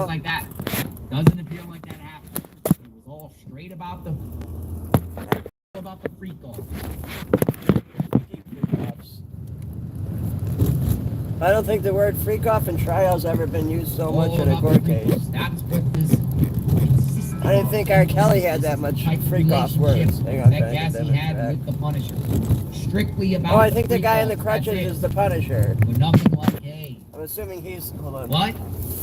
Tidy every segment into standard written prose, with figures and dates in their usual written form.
like that. Doesn't appear like that happened. It was all straight about the freak off. I don't think the word freak off in trials ever been used so much in a court case. That's what this. I didn't think R. Kelly had that much freak off words. Hang on, that Cassie had with the Punisher. Strictly about. Oh, I think the guy in the crutches is the Punisher. With nothing like, hey. I'm assuming he's. Hold on. What?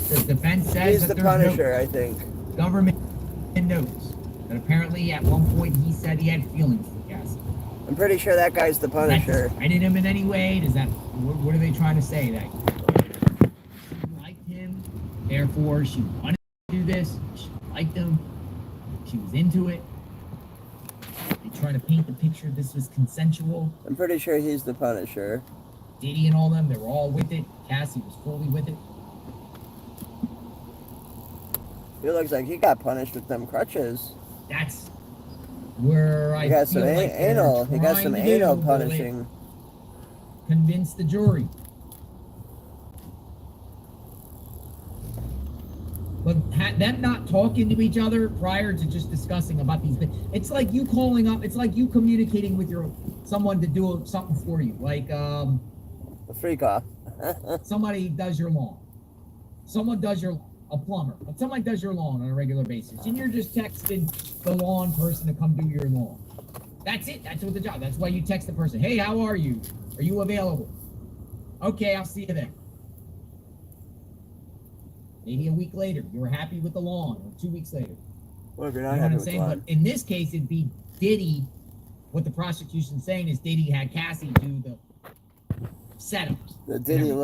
The defense says he's the Punisher, I think. Government knows that apparently at one point he said he had feelings for Cassie. I'm pretty sure that guy's the Punisher. I didn't him in any way. Does that? What are they trying to say? That she liked him, therefore she wanted to do this. She liked him. She was into it. They trying to paint the picture this was consensual. I'm pretty sure he's the Punisher. Diddy and all them, they were all with it. Cassie was fully with it. He looks like he got punished with them crutches. That's where I got feel some like anal. He got some anal punishing. Convince the jury. But them not talking to each other prior to just discussing about these things. It's like you calling up. It's like you communicating with someone to do something for you. Like a freak off. Somebody does your lawn. Someone does a plumber. But somebody does your lawn on a regular basis, and you're just texting the lawn person to come do your lawn. That's it. That's what the job. That's why you text the person. Hey, how are you? Are you available? Okay, I'll see you then. Maybe a week later, you were happy with the lawn, or 2 weeks later. Well, if you're not happy with the lawn. But in this case, it'd be Diddy. What the prosecution's saying is Diddy had Cassie do the setups. The Diddy,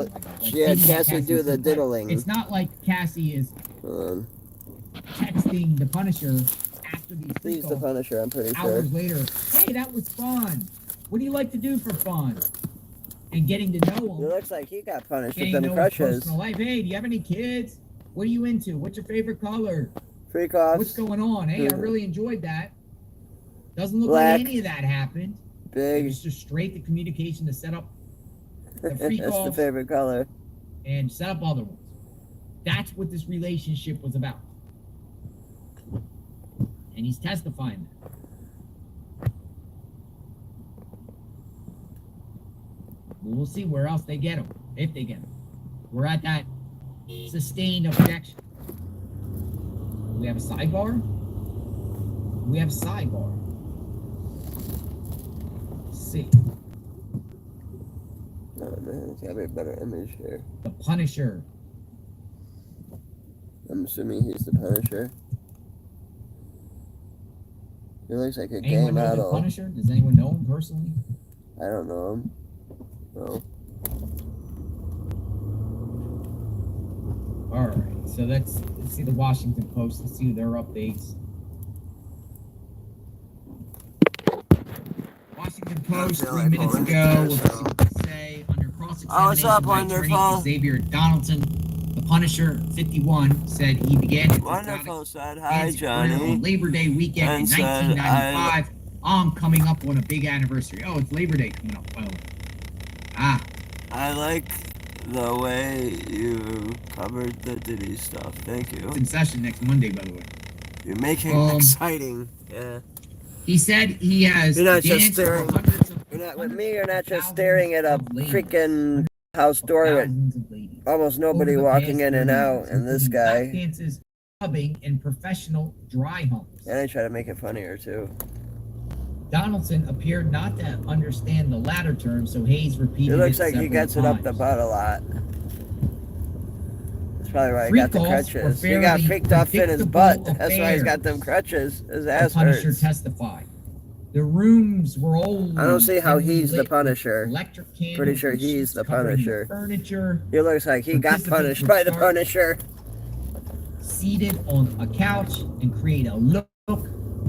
she had Cassie do the diddling. It's not like Cassie is texting the Punisher after these. He's the Punisher, I'm pretty sure. Hours later, hey, that was fun. What do you like to do for fun? And getting to know him. It looks like he got punished with them crutches. Personal life. Hey, do you have any kids? What are you into? What's your favorite color? Freak offs. What's going on? Hey, I really enjoyed that. Doesn't look like any of that happened. Big. It's just straight the communication to set up the freak That's offs the favorite color. And set up other ones. That's what this relationship was about. And he's testifying that. We'll see where else they get him, if they get him. We're at that sustained objection. Do we have a sidebar? We have a sidebar. Let's see. Oh man, it's gotta be a better image here. The Punisher. I'm assuming he's the Punisher. He looks like a gay Anyone know the model. Punisher? Does anyone know him personally? I don't know him. No. Alright, so let's see the Washington Post. Let's see their updates. Washington Post 3 minutes ago. Let's see what they say. Under cross-examination what's up, by wonderful? attorney Xavier Donaldson, the Punisher, 51, said he began his Wonderful said, hi, Johnny. on Labor Day weekend in 1995. I'm coming up on a big anniversary. Oh, it's Labor Day coming up. Oh. I like the way you covered the Diddy stuff. Thank you. It's in session next Monday, by the way. You're making it exciting. Yeah. He said he has. You're not just staring. With me, you're not just staring at a freaking house door with almost nobody walking in and out, and this guy. Dances, clubbing, and professional dry humps. And I try to make it funnier too. Donaldson appeared not to understand the latter term, so Hayes repeated it. It looks like he gets it up the butt a lot. That's probably why he got the crutches. He got freaked off in his butt. That's why he's got them crutches. His ass hurts. The Punisher testified. The rooms were old. I don't see how he's the Punisher. Electric candles, pretty sure he's the Punisher. Furniture. He looks like he got punished by the Punisher. Seated on a couch and create a look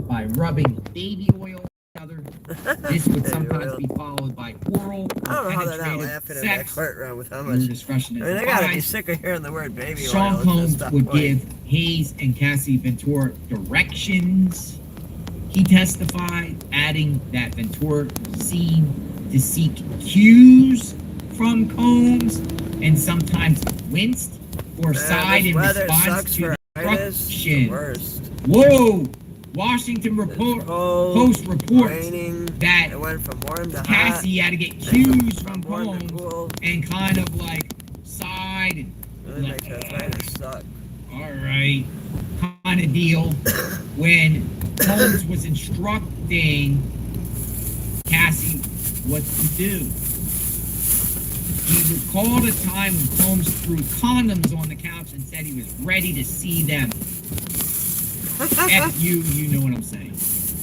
by rubbing baby oil. This would sometimes be followed by oral. I don't know how they're not laughing in that courtroom with how much discretion. I mean, they gotta be sick of hearing the word baby oil. Sean Combs would give Hayes and Cassie Ventura directions. He testified, adding that Ventura seemed to seek cues from Combs and sometimes winced or sighed in response to destruction. Worst. Whoa! Washington Post reports that it went from warm to Cassie hot, had to get cues from warm to Combs cool. and kind of like sighed and Really makes arthritis suck. alright kind of deal when Combs was instructing Cassie what to do. He recalled a time when Combs threw condoms on the couch and said he was ready to see them. F you know what I'm saying.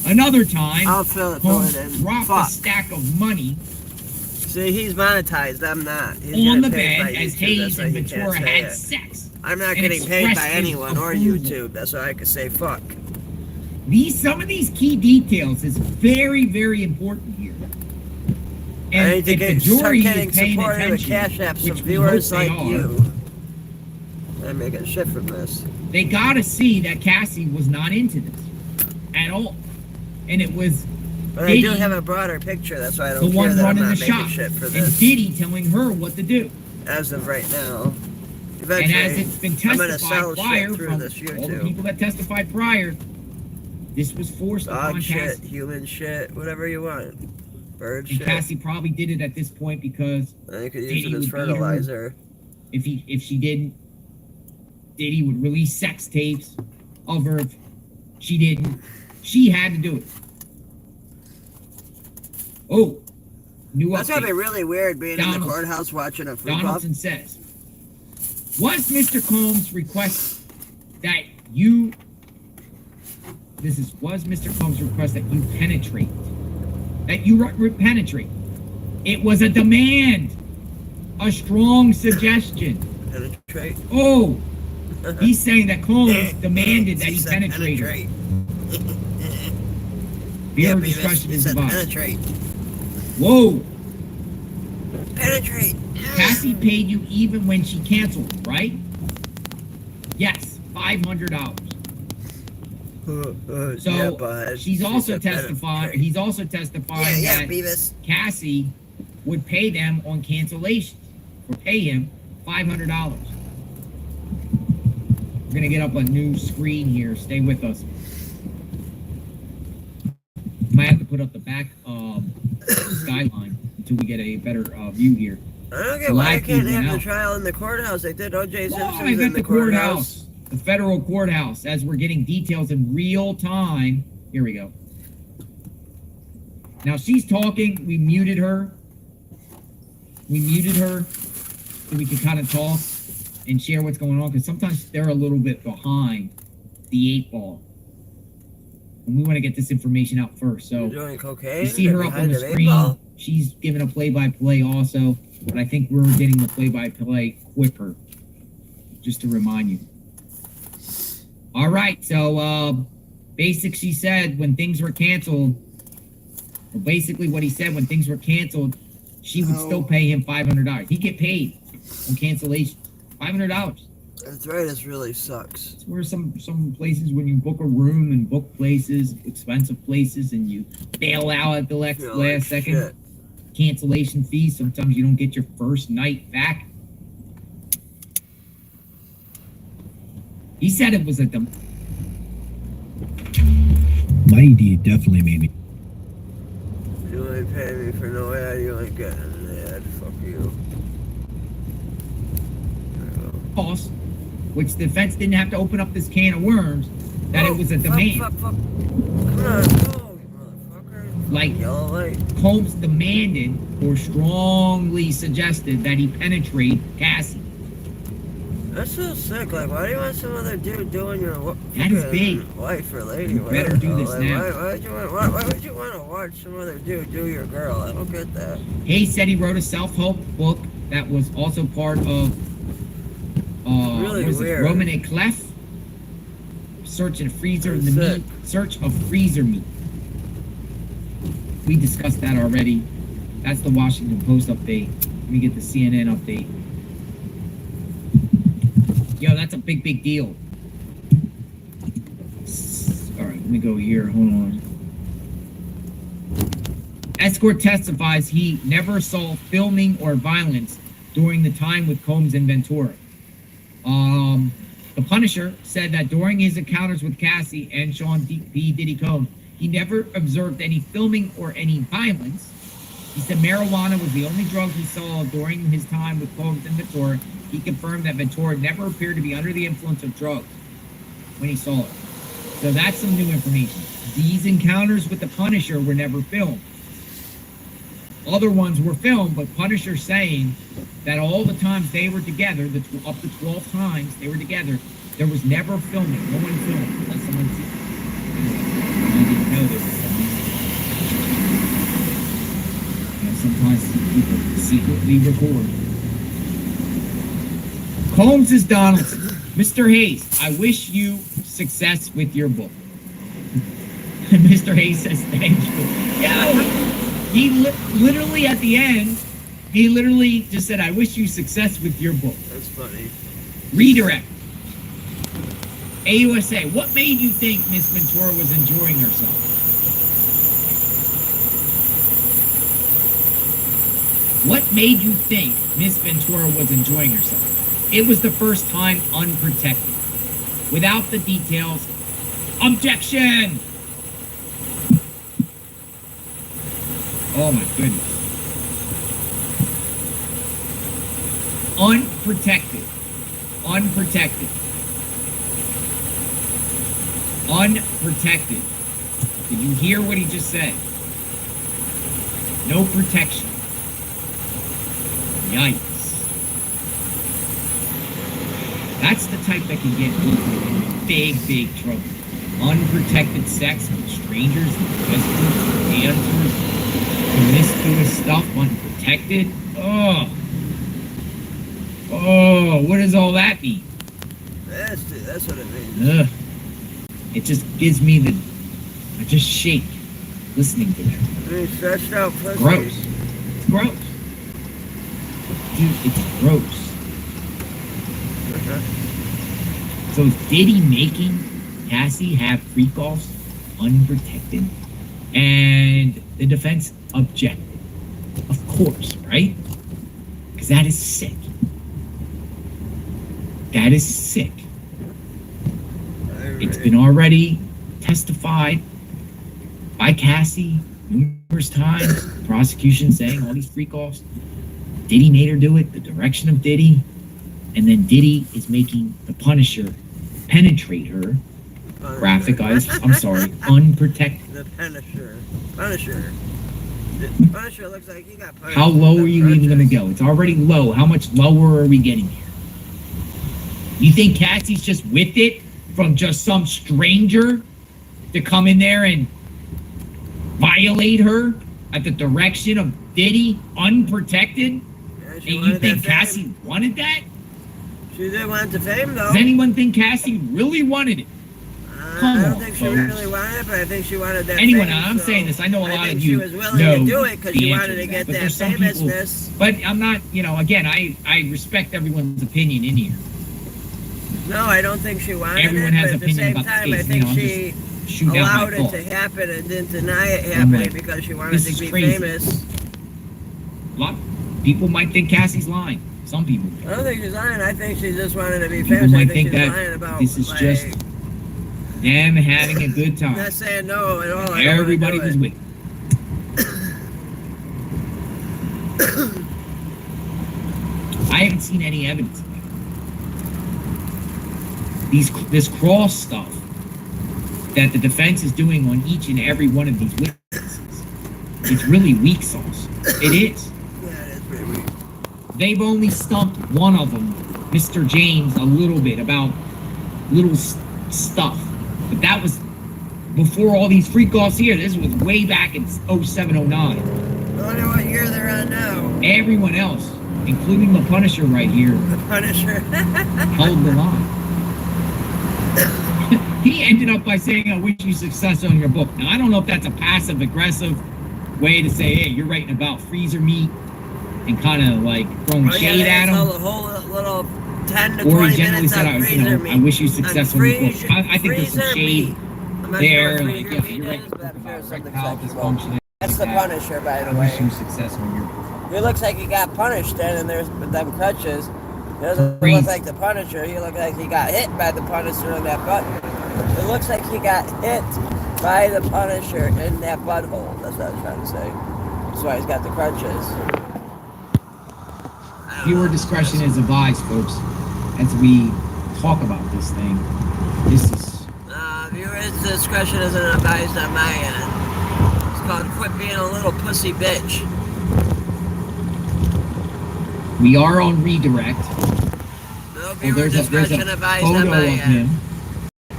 Another time, I'll fill it Combs dropped a stack of money. See, he's monetized. I'm not. He's on the bed as Hayes and Ventura had sex. I'm not getting paid by anyone or YouTube. That's why I can say fuck. Some of these key details is very, very important here. And I need to start getting supported with Cash App some viewers like you. I'm making shit from this. They gotta see that Cassie was not into this at all. And it was But Diddy, I do have a broader picture, that's why I don't the care one that I'm running not the making shop, shit for and this. Diddy telling her what to do. As of right now. And as it's been testified prior from all this the people that testified prior, this was forced upon Dog shit, Cassie. human shit, whatever you want. Bird And shit. Cassie probably did it at this point because And you could use Diddy it as would beat her. fertilizer. If she didn't, Diddy would release sex tapes of her. If she didn't, she had to do it. Oh, new That's update. gotta be really weird being in the courthouse watching a free pop. Donaldson says, was Mr. Combs' request that you... was Mr. Combs' request that you penetrate? That you penetrate. It was a demand. A strong suggestion. Penetrate? Oh, he's saying that Combs demanded that he penetrate her. Viewer discretion is advised. Penetrate. Whoa. Penetrate. Cassie paid you even when she canceled, right? Yes, $500. So yeah, she's also testifying. He's also testifying that Beavis. Cassie would pay them on cancellation, or pay him $500. We're gonna get up a new screen here. Stay with us. Might have to put up the back skyline until we get a better view here. I don't get why I can't have the trial in the courthouse. They did O.J. Simpson's in the courthouse. The federal courthouse, as we're getting details in real time. Here we go. Now she's talking. We muted her. So we can kind of talk and share what's going on, because sometimes they're a little bit behind the 8 ball. And we want to get this information out first. So you're doing cocaine? You see her up on the screen. She's giving a play-by-play also, but I think we're getting the play-by-play quicker, just to remind you. All right, so she said when things were canceled, or basically what he said when things were canceled, she would still pay him $500. He'd get paid on cancellation, $500. Arthritis really sucks. It's where some places, when you book a room and book places, expensive places, and you bail out at the last second, shit. Cancellation fees, sometimes you don't get your first night back. He said it was a dumb. My ED definitely made me. You ain't paying me for no ad, you ain't getting an ad. Fuck you. Cost, which the defense didn't have to open up this can of worms, that it was a demand. Fuck. Come on, go, motherfucker. Like, Yellow light. Combs demanded or strongly suggested that he penetrate Cassie. That's so sick. Like, why do you want some other dude doing your That is big. wife or lady? You better do this now. Why would you want to watch some other dude do your girl? I don't get that. Hayes said he wrote a self-help book that was also part of really weird. Roman and Clef. Search of freezer meat. Search of freezer meat. We discussed that already. That's the Washington Post update. Let me get the CNN update. Yo, that's a big deal. Alright, let me go here. Hold on. Escort testifies he never saw filming or violence during the time with Combs and Ventura. The Punisher said that during his encounters with Cassie and Sean B. Diddy Combs, he never observed any filming or any violence. He said marijuana was the only drug he saw during his time with Combs and Ventura. He confirmed that Ventura never appeared to be under the influence of drugs when he saw it. So that's some new information. These encounters with the Punisher were never filmed. Other ones were filmed, but Punisher saying that all the times they were together, up to 12 times they were together, there was never filming. No one filmed unless someone sees it. I didn't know this. Sometimes people secretly record. Combs is Donaldson. Mr. Hayes, I wish you success with your book. And Mr. Hayes says thank you. Yeah. He literally at the end, he literally just said, I wish you success with your book. That's funny. Redirect. AUSA, what made you think Miss Ventura was enjoying herself? What made you think Miss Ventura was enjoying herself? It was the first time unprotected. Without the details. Objection! Oh my goodness. Unprotected. Unprotected. Unprotected. Did you hear what he just said? No protection. Yikes. That's the type that can get people in big, big trouble. Unprotected sex with strangers, investors, dancers, promiscuous stuff, unprotected. Oh. Oh, what does all that mean? That's what it means. Ugh. It just gives me I just shake listening to that. I mean, stretched out pussy. Gross. It's gross. Dude, it's gross. So is Diddy making Cassie have freak-offs unprotected? And the defense objected. Of course, right? Because that is sick. That is sick. It's been already testified by Cassie numerous times. Prosecution saying all these freak-offs. Diddy made her do it, the direction of Diddy. And then Diddy is making the Punisher penetrate her. Graphic eyes, I'm sorry, unprotected. The Punisher. The Punisher looks like he got punished. How low are you even going to go? It's already low. How much lower are we getting here? You think Cassie's just with it from just some stranger to come in there and violate her at the direction of Diddy, unprotected? Yeah, and you think Cassie wanted that? She did want the fame, though. Does anyone think Cassie really wanted it? I don't think she really wanted it, but I think she wanted that Anyway, fame, I'm so saying this. I know a lot of she you was willing know to do it because she wanted to get but that there's some people- famousness. But I'm not, again, I respect everyone's opinion in here. No, I don't think she wanted Everyone it, has but at the opinion same about the time, I case, think I'm she just shooting out allowed my it thought. to happen and didn't deny it happening because she wanted This to is be crazy. famous. A lot of people might think Cassie's lying. Some people. I don't think she's lying. I think she just wanted to be People famous. I might think think she's that lying about this is just them having a good I'm time. not saying no at all. Everybody was with. I haven't seen any evidence of that. This cross stuff that the defense is doing on each and every one of these witnesses, it's really weak sauce. It is. Yeah, it is pretty weak. They've only stumped one of them, Mr. James, a little bit about little stuff. But that was before all these freak-offs here. This was way back in 07, 09. I wonder what year they're on now. Everyone else, including the Punisher right here, The Punisher. held the line. He ended up by saying, I wish you success on your book. Now, I don't know if that's a passive-aggressive way to say, hey, you're writing about freezer meat and kind of like throwing shade at him. A whole little 10 to Or 20 he generally minutes said, on I freezer meat. wish you success on your book. I think there's some Freezer shade meat. I'm not there. sure what Like, freezer yeah, meat you're right. is, but I'm sure it's something Erectile sexual. dysfunction. That's the Punisher, by the I wish you way. success on your book. It looks like he got punished then, and there's them crutches. He doesn't look like the Punisher. He looks like he got hit by the Punisher in that butt. It looks like he got hit by the Punisher in that butthole. That's what I was trying to say. That's why he's got the crutches. Viewer discretion is advised, folks, as we talk about this thing. This is... Viewer's discretion isn't advised on my end. It's called quit being a little pussy bitch. We are on redirect. No viewer discretion advised on my end.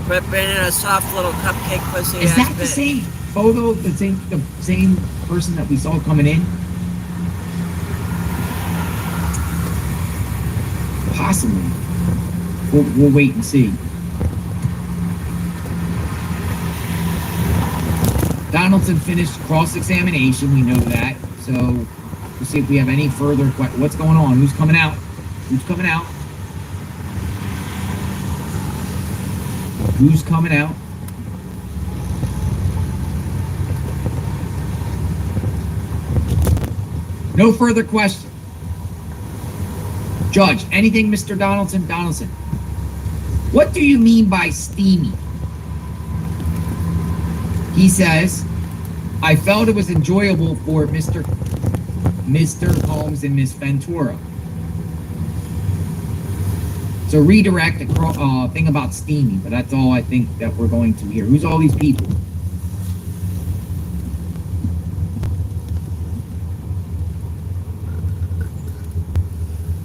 Quit being a soft little cupcake pussy Is ass that bitch. the same photo, the same person that we saw coming in? Possibly. We'll wait and see. Donaldson finished cross-examination, we know that. So we'll see if we have any further questions. What's going on? Who's coming out? Who's coming out? Who's coming out? No further questions. Judge, anything, Mr. Donaldson? Donaldson, what do you mean by steamy? He says, I felt it was enjoyable for Mr. Holmes and Miss Ventura. So redirect a thing about steamy, but that's all I think that we're going to hear. Who's all these people?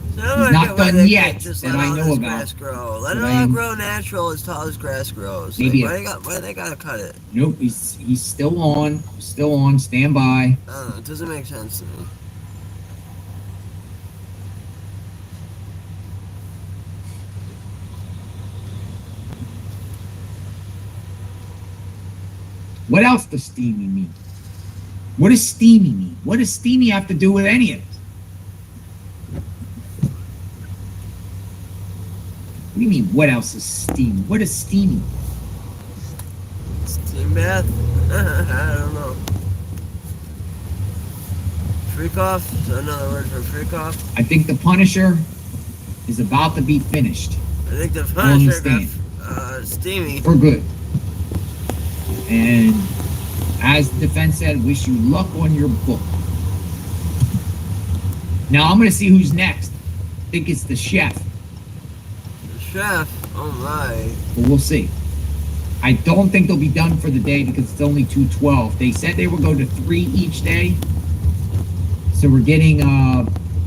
He's not done yet that I know about. Let it all grow natural as tall as grass grows. Maybe why they gotta cut it? Nope, he's still on. Still on. Stand by. I don't know, it doesn't make sense to me. What else does steamy mean? What does steamy mean? What does steamy have to do with any of this? What do you mean, what else is steamy? What is steamy? Steam bath? I don't know. Freak off? Is that another word for freak off? I think the Punisher is about to be finished. I think the Punisher got steamy. For good. And as the defense said, wish you luck on your book. Now I'm going to see who's next. I think it's the chef. The chef? Oh my. But we'll see. I don't think they'll be done for the day because it's only 2:12. They said they would go to 3 each day. So we're getting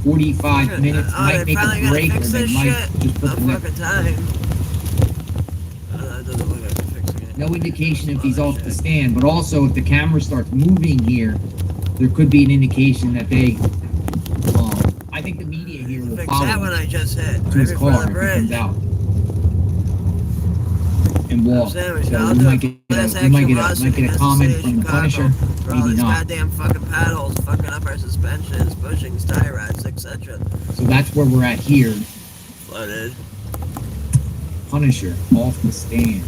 45 minutes. Might make a break or they might just put the next time. No indication if he's off the stand, but also if the camera starts moving here, there could be an indication that they. I think the media here will follow that one I just hit. to his car if he comes out and walk. So we might get a comment from the Punisher, maybe not. Goddamn fucking paddles, fucking up our suspensions, bushings, tie rods, etc. So that's where we're at here. Flooded. Punisher off the stand.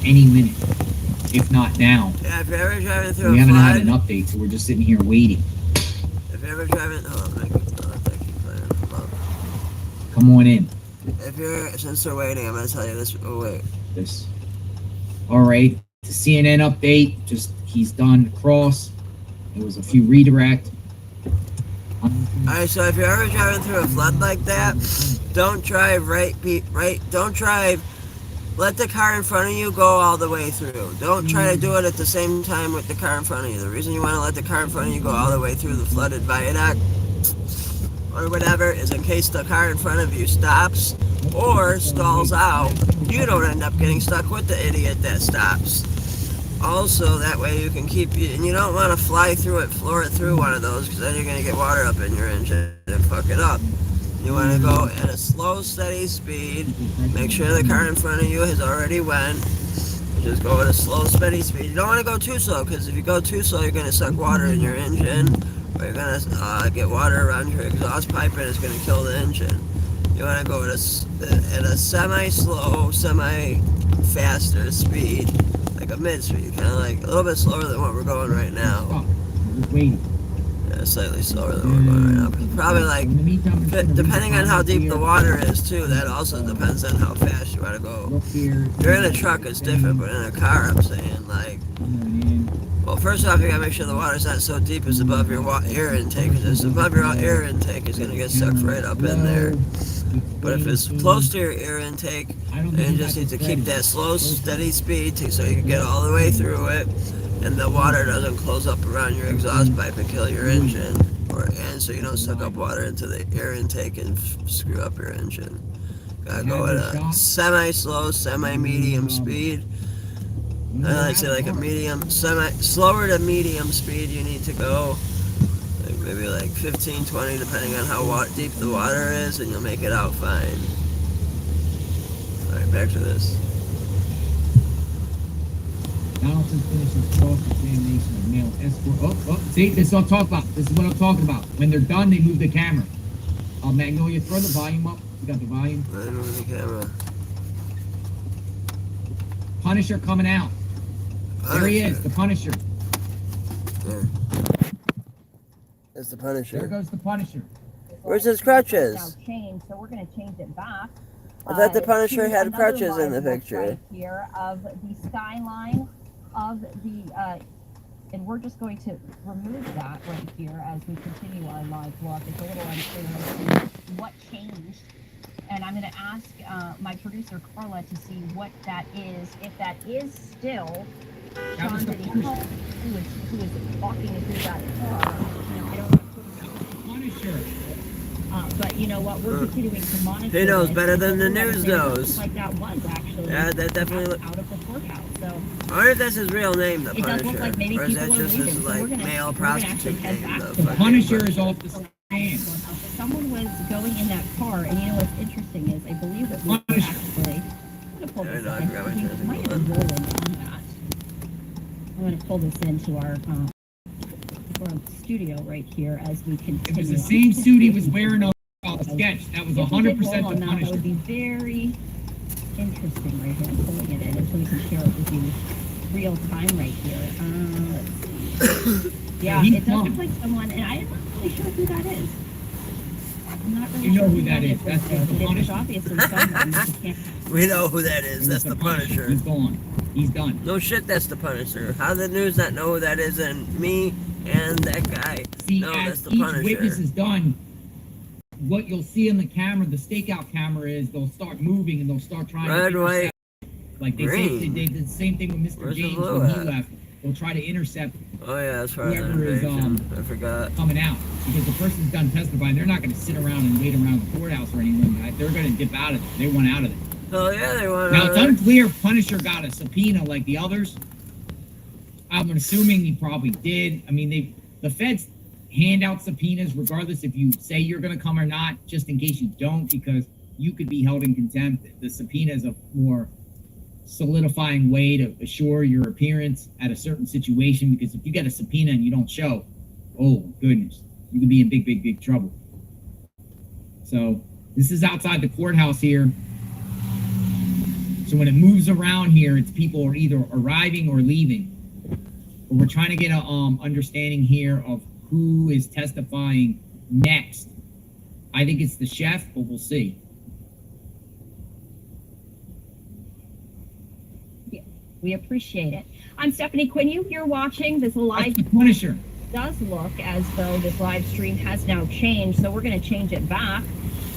Any minute, if not now. Yeah, if you're ever driving through we a haven't flood, had an update, so we're just sitting here waiting. If you're ever driving, Come on in. If you're, since they're waiting, I'm gonna tell you this. Oh wait. This. All right. The CNN update. Just he's done cross. There was a few redirect. Alright, so if you're ever driving through a flood like that, don't drive right. Don't drive. Let the car in front of you go all the way through. Don't try to do it at the same time with the car in front of you. The reason you want to let the car in front of you go all the way through the flooded viaduct or whatever is in case the car in front of you stops or stalls out, you don't end up getting stuck with the idiot that stops. Also, that way you can keep you, and you don't want to floor it through one of those, because then you're going to get water up in your engine and fuck it up. You want to go at a slow, steady speed. Make sure the car in front of you has already went. Just go at a slow, steady speed. You don't want to go too slow, because if you go too slow, you're going to suck water in your engine, or you're going to get water around your exhaust pipe, and it's going to kill the engine. You want to go at a semi-slow, semi-faster speed, like a mid-speed, kind of like a little bit slower than what we're going right now. Just waiting. Yeah, slightly slower than we're going right now. Probably like, In the meantime, I'm just gonna read depending on how comments deep here. the water is too, that also depends on how fast you want to go. Look here. If you're in a truck, it's different, but in a car, I'm saying, like, Coming in. well, first off, you gotta make sure the water's not so deep it's above your air intake, because if it's above your air intake, it's gonna get sucked right up in there. But if it's close to your air intake, then you just need to keep that slow, steady speed so you can get all the way through it, and the water doesn't close up around your exhaust pipe and kill your engine, and so you don't suck up water into the air intake and screw up your engine. Gotta go at a semi-slow, semi-medium speed. I'd say like a medium, slower to medium speed you need to go. Like maybe like 15, 20, depending on how deep the water is, and you'll make it out fine. Alright, back to this. Donaldson finishes cross-examination of male escort. See, this is what I'm talking about. This is what I'm talking about. When they're done, they move the camera. Magnolia, throw the volume up. You got the volume? Right over the camera. Punisher coming out. There he is, the Punisher. There. That's the There Punisher. goes the Punisher. Where's his crutches? Now changed, so we're going to change it back. I thought the Punisher to had another crutches in the live look picture. right here of the skyline of the, and we're just going to remove that right here as we continue our live look. It's a little unclear as to what changed. And I'm going to ask my producer Carla to see what that is. If that is still John Diddy Hall, who is walking through that car. You know, I don't know. Punisher. But you know what? We're continuing to monitor. He knows this, better and than the we wanna news say that knows. Like that was actually. Yeah, that definitely out of the courthouse. So I wonder if that's his real name, the it does look Punisher. like maybe Or is people that are just leaving. his So like we're male gonna actually prostitute head name? back The to The fucking Punisher is off the stand. Someone was going in that car, and you know what's interesting is I believe it was Punisher. actually. I'm gonna pull I this know, I in. forgot my He transit might have button. been rolling on that. I'm gonna pull this into our studio right here as we It continue. was the same suit he was wearing on the sketch. That was If we 100% did roll the on that, that Punisher. would be very interesting right here. I'm pulling it in until we can share it with you real time right here. Let's see. Yeah, He's it does look gone. like someone, and I'm not really sure who that is. I'm not really You know sure who that is. was That's there, the but it was Punisher. obviously someone. You can't- We know who that is. That's the Punisher. He's gone. He's done. No shit, that's the Punisher. How the news not know who that is and me and that guy? See, No, that's as the each Punisher. witness is done, what you'll see on the camera, the stakeout camera, is they'll start moving and they'll start trying Red, to white, intercept. Like they say, green. they did the same thing with Mr. Where's the James blue when he at? left. They'll try to intercept Oh yeah, that's part of the Whoever is, invasion. I forgot. coming out because the person's done testifying. They're not going to sit around and wait around the courthouse or anything. Right? They're going to dip out of it. They want out of it. Oh yeah, they want. Now it's unclear if Punisher got a subpoena like the others. I'm assuming he probably did. I mean, the feds hand out subpoenas regardless if you say you're going to come or not, just in case you don't, because you could be held in contempt. The subpoena is a more solidifying way to assure your appearance at a certain situation, because if you get a subpoena and you don't show, oh goodness, you could be in big trouble. So this is outside the courthouse here. So when it moves around here, it's people are either arriving or leaving. But we're trying to get a understanding here of who is testifying next. I think it's the chef, but we'll see. We appreciate it. I'm Stephanie Quinn. You're watching this live. That's the Punisher. Does look as though this live stream has now changed, so we're going to change it back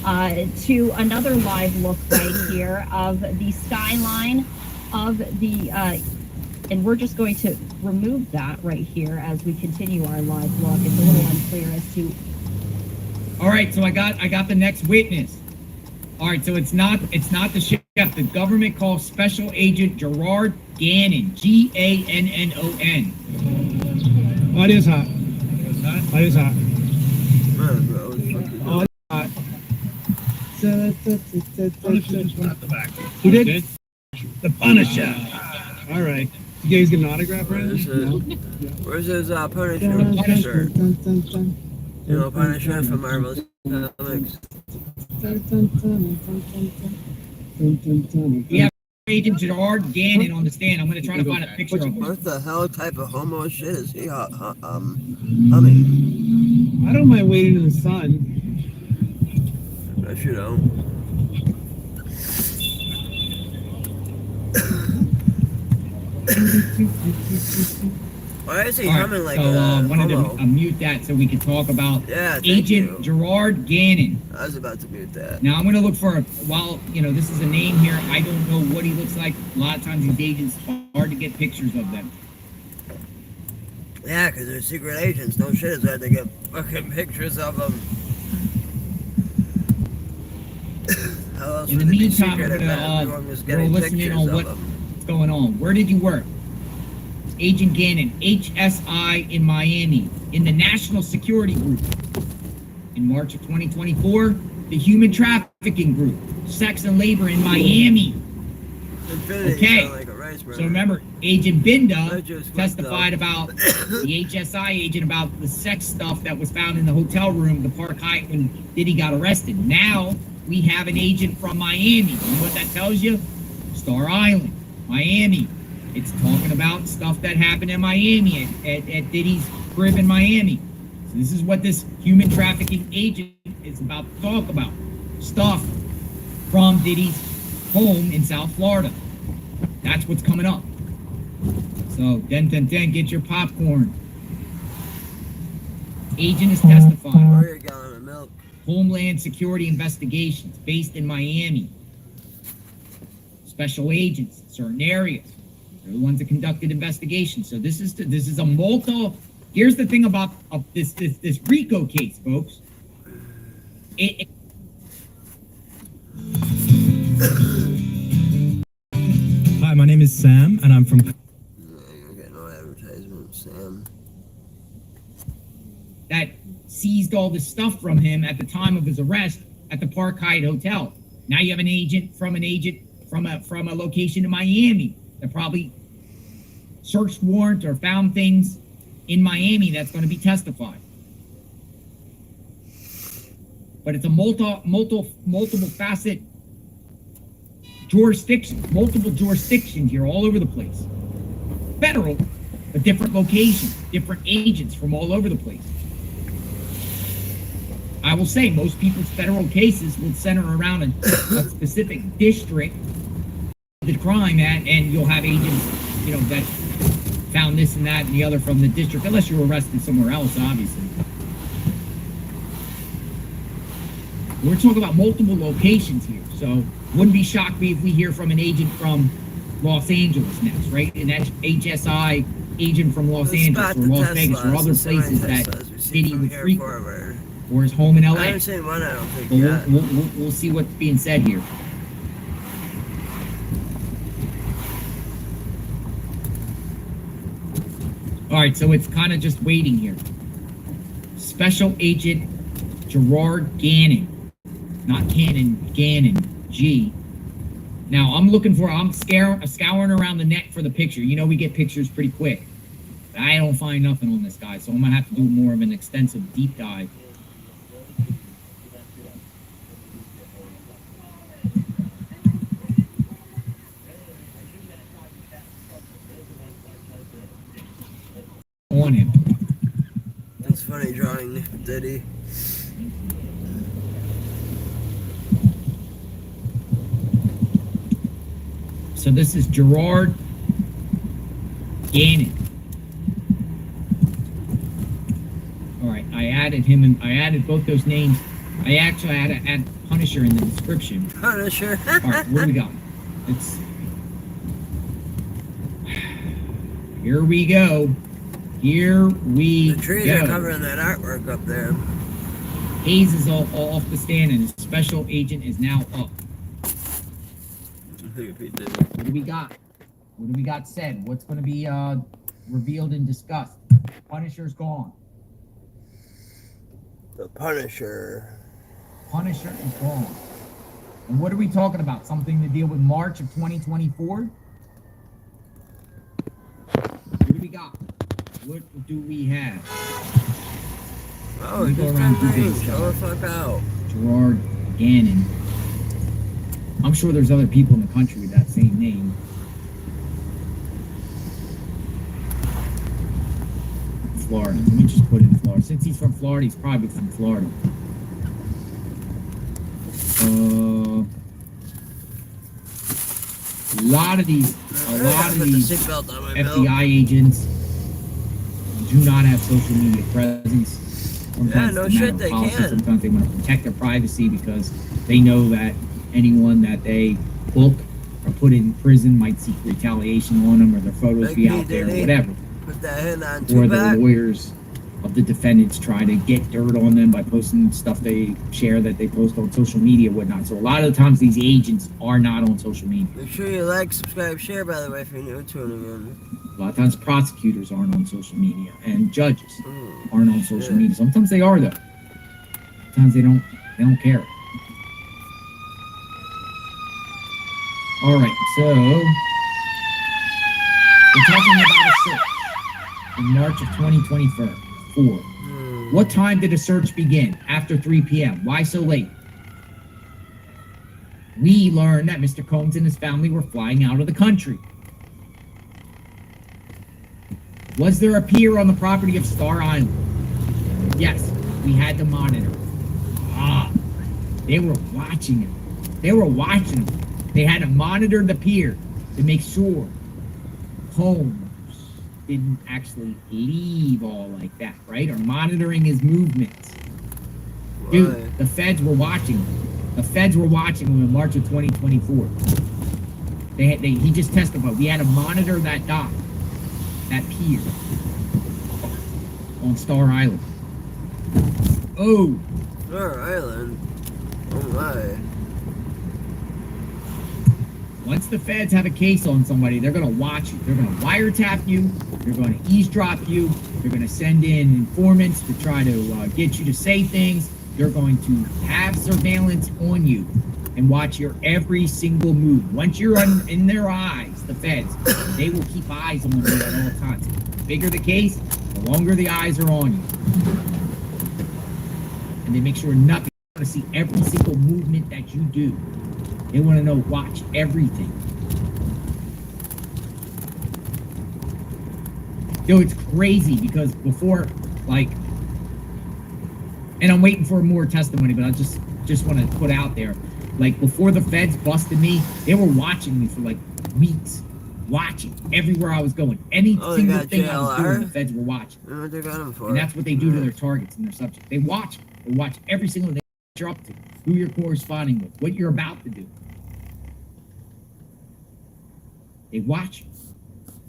to another live look right here of the skyline of the and we're just going to remove that right here as we continue our live look. It's a little unclear as to. All right, so I got the next witness. All right, so it's not the chef. The government calls Special Agent Gerard Gannon, Gannon. Oh, it is hot. Oh, it is hot. Oh, it's hot. Who did? The Punisher. All right. You guys get an autograph right now? Where's his Punisher shirt? You know, Punisher from Marvel's comics. Yeah. Agent Gerard Gannon on the stand. I'm going to try to find a picture of him. What the hell type of homo shit is he humming? I don't mind waiting in the sun. If you don't. Why is he humming like a wanted homo? to mute that so we could talk about Thank Agent you. Gerard Gannon. I was about to mute that. Now I'm going to look for, while, this is a name here, I don't know what he looks like. A lot of times these agents, hard to get pictures of them. Yeah, because they're secret agents. No shit, it's hard to get fucking pictures of them. How else In the would they be meantime, secret we're if everyone was going to getting listen in on pictures what's of them? going on. Where did you work? Agent Gannon, HSI in Miami, in the National Security Group. In March of 2024, the Human Trafficking Group, Sex and Labor in Miami. Infinity Okay. sound like a rice burner. So remember, Agent Binda I just went testified about the HSI agent about the sex stuff that was found in the hotel room, the Park Hyatt, when Diddy got arrested. Now we have an agent from Miami. You know what that tells you? Star Island, Miami. It's talking about stuff that happened in Miami at Diddy's crib in Miami. So this is what this human trafficking agent is about to talk about. Stuff from Diddy's home in South Florida. That's what's coming up. So, get your popcorn. Agent is testifying. Or a gallon of milk. Homeland Security Investigations based in Miami. Special agents in certain areas. They're the ones that conducted investigations. So this is a Here's the thing about this RICO case, folks. Hi, my name is Sam, and I'm from. You're getting no advertisement, Sam. That seized all this stuff from him at the time of his arrest at the Park Hyatt Hotel. Now you have an agent from a location in Miami that probably searched warrant or found things in Miami that's going to be testified. But it's a multiple facet jurisdiction, multiple jurisdictions here all over the place. Federal, but different locations, different agents from all over the place. I will say most people's federal cases will center around a specific district, the crime at, and you'll have agents, that found this and that and the other from the district, unless you're arrested somewhere else, obviously. We're talking about multiple locations here, so wouldn't be shocked if we hear from an agent from Los Angeles next, right? And that's HSI agent from Los Angeles or Las Vegas or other places that Diddy would frequent, or his home in LA. I haven't seen one, I don't think, But yet. we'll see what's being said here. All right, so it's kind of just waiting here. Special Agent Gerard Gannon, not Cannon, Gannon, G. Now I'm scouring around the net for the picture. We get pictures pretty quick. I don't find nothing on this guy, so I'm gonna have to do more of an extensive deep dive. On him. It's funny drawing Diddy. So this is Gerard Gannon. All right, I added him and I added both those names. I actually had to add Punisher in the description. Punisher. All right, what do we got? Here we go. Here we The trees go. are covering that artwork up there. Hayes is all off the stand and his special agent is now up. What do we got? What do we got said? What's going to be revealed and discussed? Punisher's gone. The Punisher. Punisher is gone. And what are we talking about? Something to deal with March of 2024? What do we got? What do we have? Oh, he just turned green. Show the fuck out. Gerard Gannon. I'm sure there's other people in the country with that same name. Florida. Let me just put in Florida. Since he's from Florida, he's probably from Florida. A lot of these FBI agents do not have social media presence. Sometimes no it's a matter shit, of they policy. can. Sometimes they want to protect their privacy because they know that anyone that they book or put in prison might seek retaliation on them, or their photos Like be me, out there, or diddy. whatever. Put that hand on Or two the back. lawyers of the defendants try to get dirt on them by posting stuff they share that they post on social media and whatnot. So a lot of the times these agents are not on social media. Make sure you like, subscribe, share, by the way, if you're new tuning in. A lot of times prosecutors aren't on social media and judges Mm. aren't on social Yeah. media. Sometimes they are though. Sometimes they don't care. Alright, so we're talking about a search in March of 2024. What time did the search begin? After 3 p.m. Why so late? We learned that Mr. Combs and his family were flying out of the country. Was there a pier on the property of Star Island? Yes, we had to monitor. They were watching him. They had to monitor the pier to make sure Combs didn't actually leave all like that, right? Or monitoring his movements. Dude, Why? the feds were watching him. The feds were watching him in March of 2024. He just testified. We had to monitor that dock, that pier on Star Island. Oh, Star Island? Oh my. once the feds have a case on somebody, they're going to watch you. They're going to wiretap you. They're going to eavesdrop you. They're going to send in informants to try to get you to say things. They're going to have surveillance on you and watch your every single move. Once you're in their eyes, the feds, they will keep eyes on you at all times. The bigger the case, the longer the eyes are on you. And they make sure nothing. They want to see every single movement that you do. They want to know, watch everything. Yo, it's crazy because before, like, and I'm waiting for more testimony, but I just want to put out there, like, before the feds busted me, they were watching me for like weeks, watching everywhere I was going. Any single thing I was doing, the feds were watching. I don't know what they got him for. And that's what they do to their targets and their subjects. They watch. They watch every single thing you're up to, who you're corresponding with, what you're about to do. They watch you.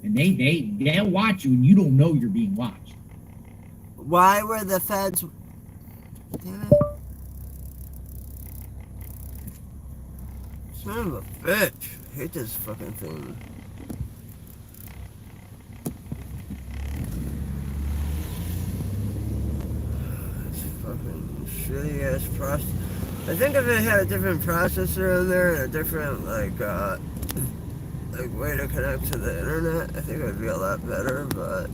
And they'll watch you and you don't know you're being watched. Why were the feds... Damn it. Son of a bitch. I hate this fucking thing. This fucking shitty ass process. I think if it had a different processor in there and a different like way to connect to the internet, I think it would be a lot better, but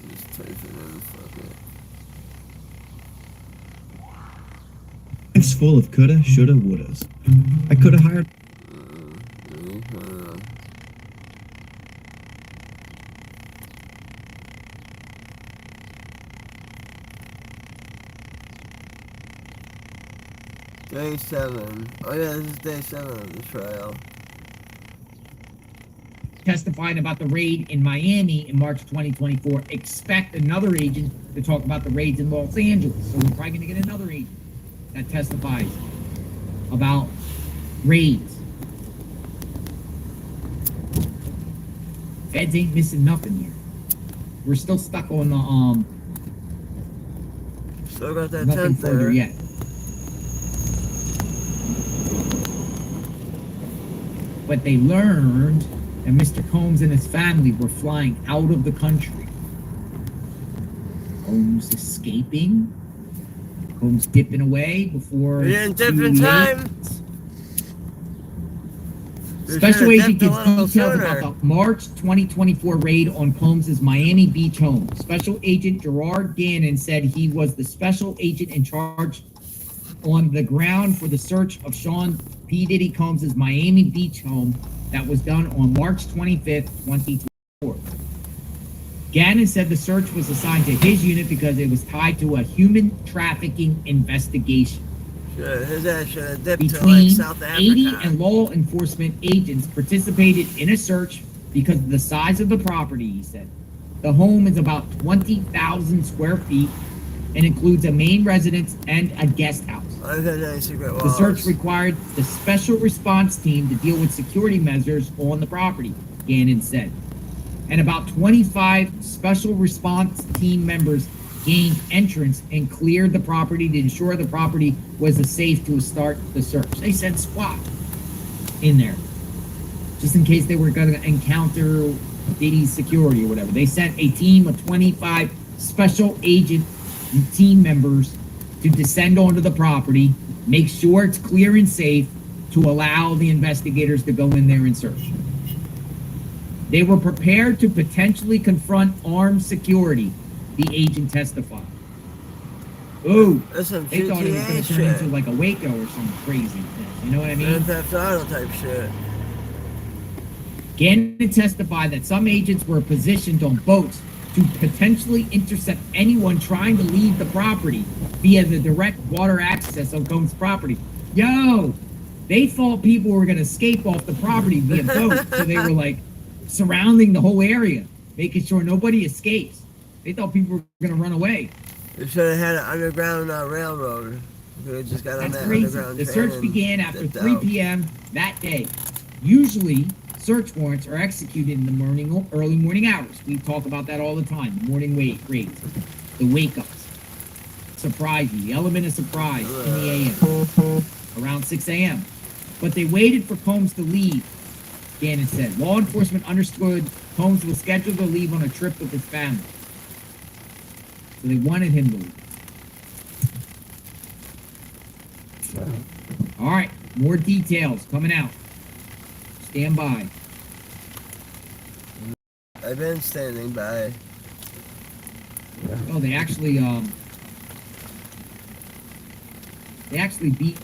just type it in, fuck it. Life's full of coulda, shoulda, wouldas. I coulda hired. Day 7. Oh yeah, this is day 7 of the trial. Testifying about the raid in Miami in March 2024. Expect another agent to talk about the raids in Los Angeles. So we're probably going to get another agent that testifies about raids. Feds ain't missing nothing here. We're still stuck on the Still got that nothing tent further there. yet. But they learned that Mr. Combs and his family were flying out of the country. Combs escaping. Combs dipping away before. He didn't dip in 2 time. days. Special agent gives details sooner. about the March 2024 raid on Combs' Miami Beach home. Special Agent Gerard Gannon said he was the special agent in charge on the ground for the search of Sean P. Diddy Combs' Miami Beach home that was done on March 25th, 2024. Gannon said the search was assigned to his unit because it was tied to a human trafficking investigation. His ass should have dipped to like Between South 80 Africa. and law enforcement agents participated in a search because of the size of the property, he said. The home is about 20,000 square feet and includes a main residence and a guest house. The search required the special response team to deal with security measures on the property, Gannon said. And about 25 special response team members gained entrance and cleared the property to ensure the property was safe to start the search. They sent SWAT in there, just in case they were going to encounter Diddy's security or whatever. They sent a team of 25 special agent team members to descend onto the property, make sure it's clear and safe to allow the investigators to go in there and search. They were prepared to potentially confront armed security, the agent testified. Ooh, they thought it was going to turn into like a Waco or some crazy thing. You know what I mean? Grand Theft Auto type shit. Gannon testified that some agents were positioned on boats to potentially intercept anyone trying to leave the property via the direct water access on Combs' property. Yo, they thought people were going to escape off the property via boat, so they were like surrounding the whole area, making sure nobody escapes. They thought people were going to run away. They should have had an underground railroad. Could have just got on That's that crazy. underground The train search and began after dipped 3 out. p.m. that day. Usually, search warrants are executed in the early morning hours. We talk about that all the time. The morning raids, the wake-ups, surprise you, the element of surprise in the a.m. around 6 a.m. But they waited for Combs to leave, Gannon said. Law enforcement understood Combs was scheduled to leave on a trip with his family. So they wanted him to leave. All right, more details coming out. Stand by. I've been standing by. Oh, they actually beat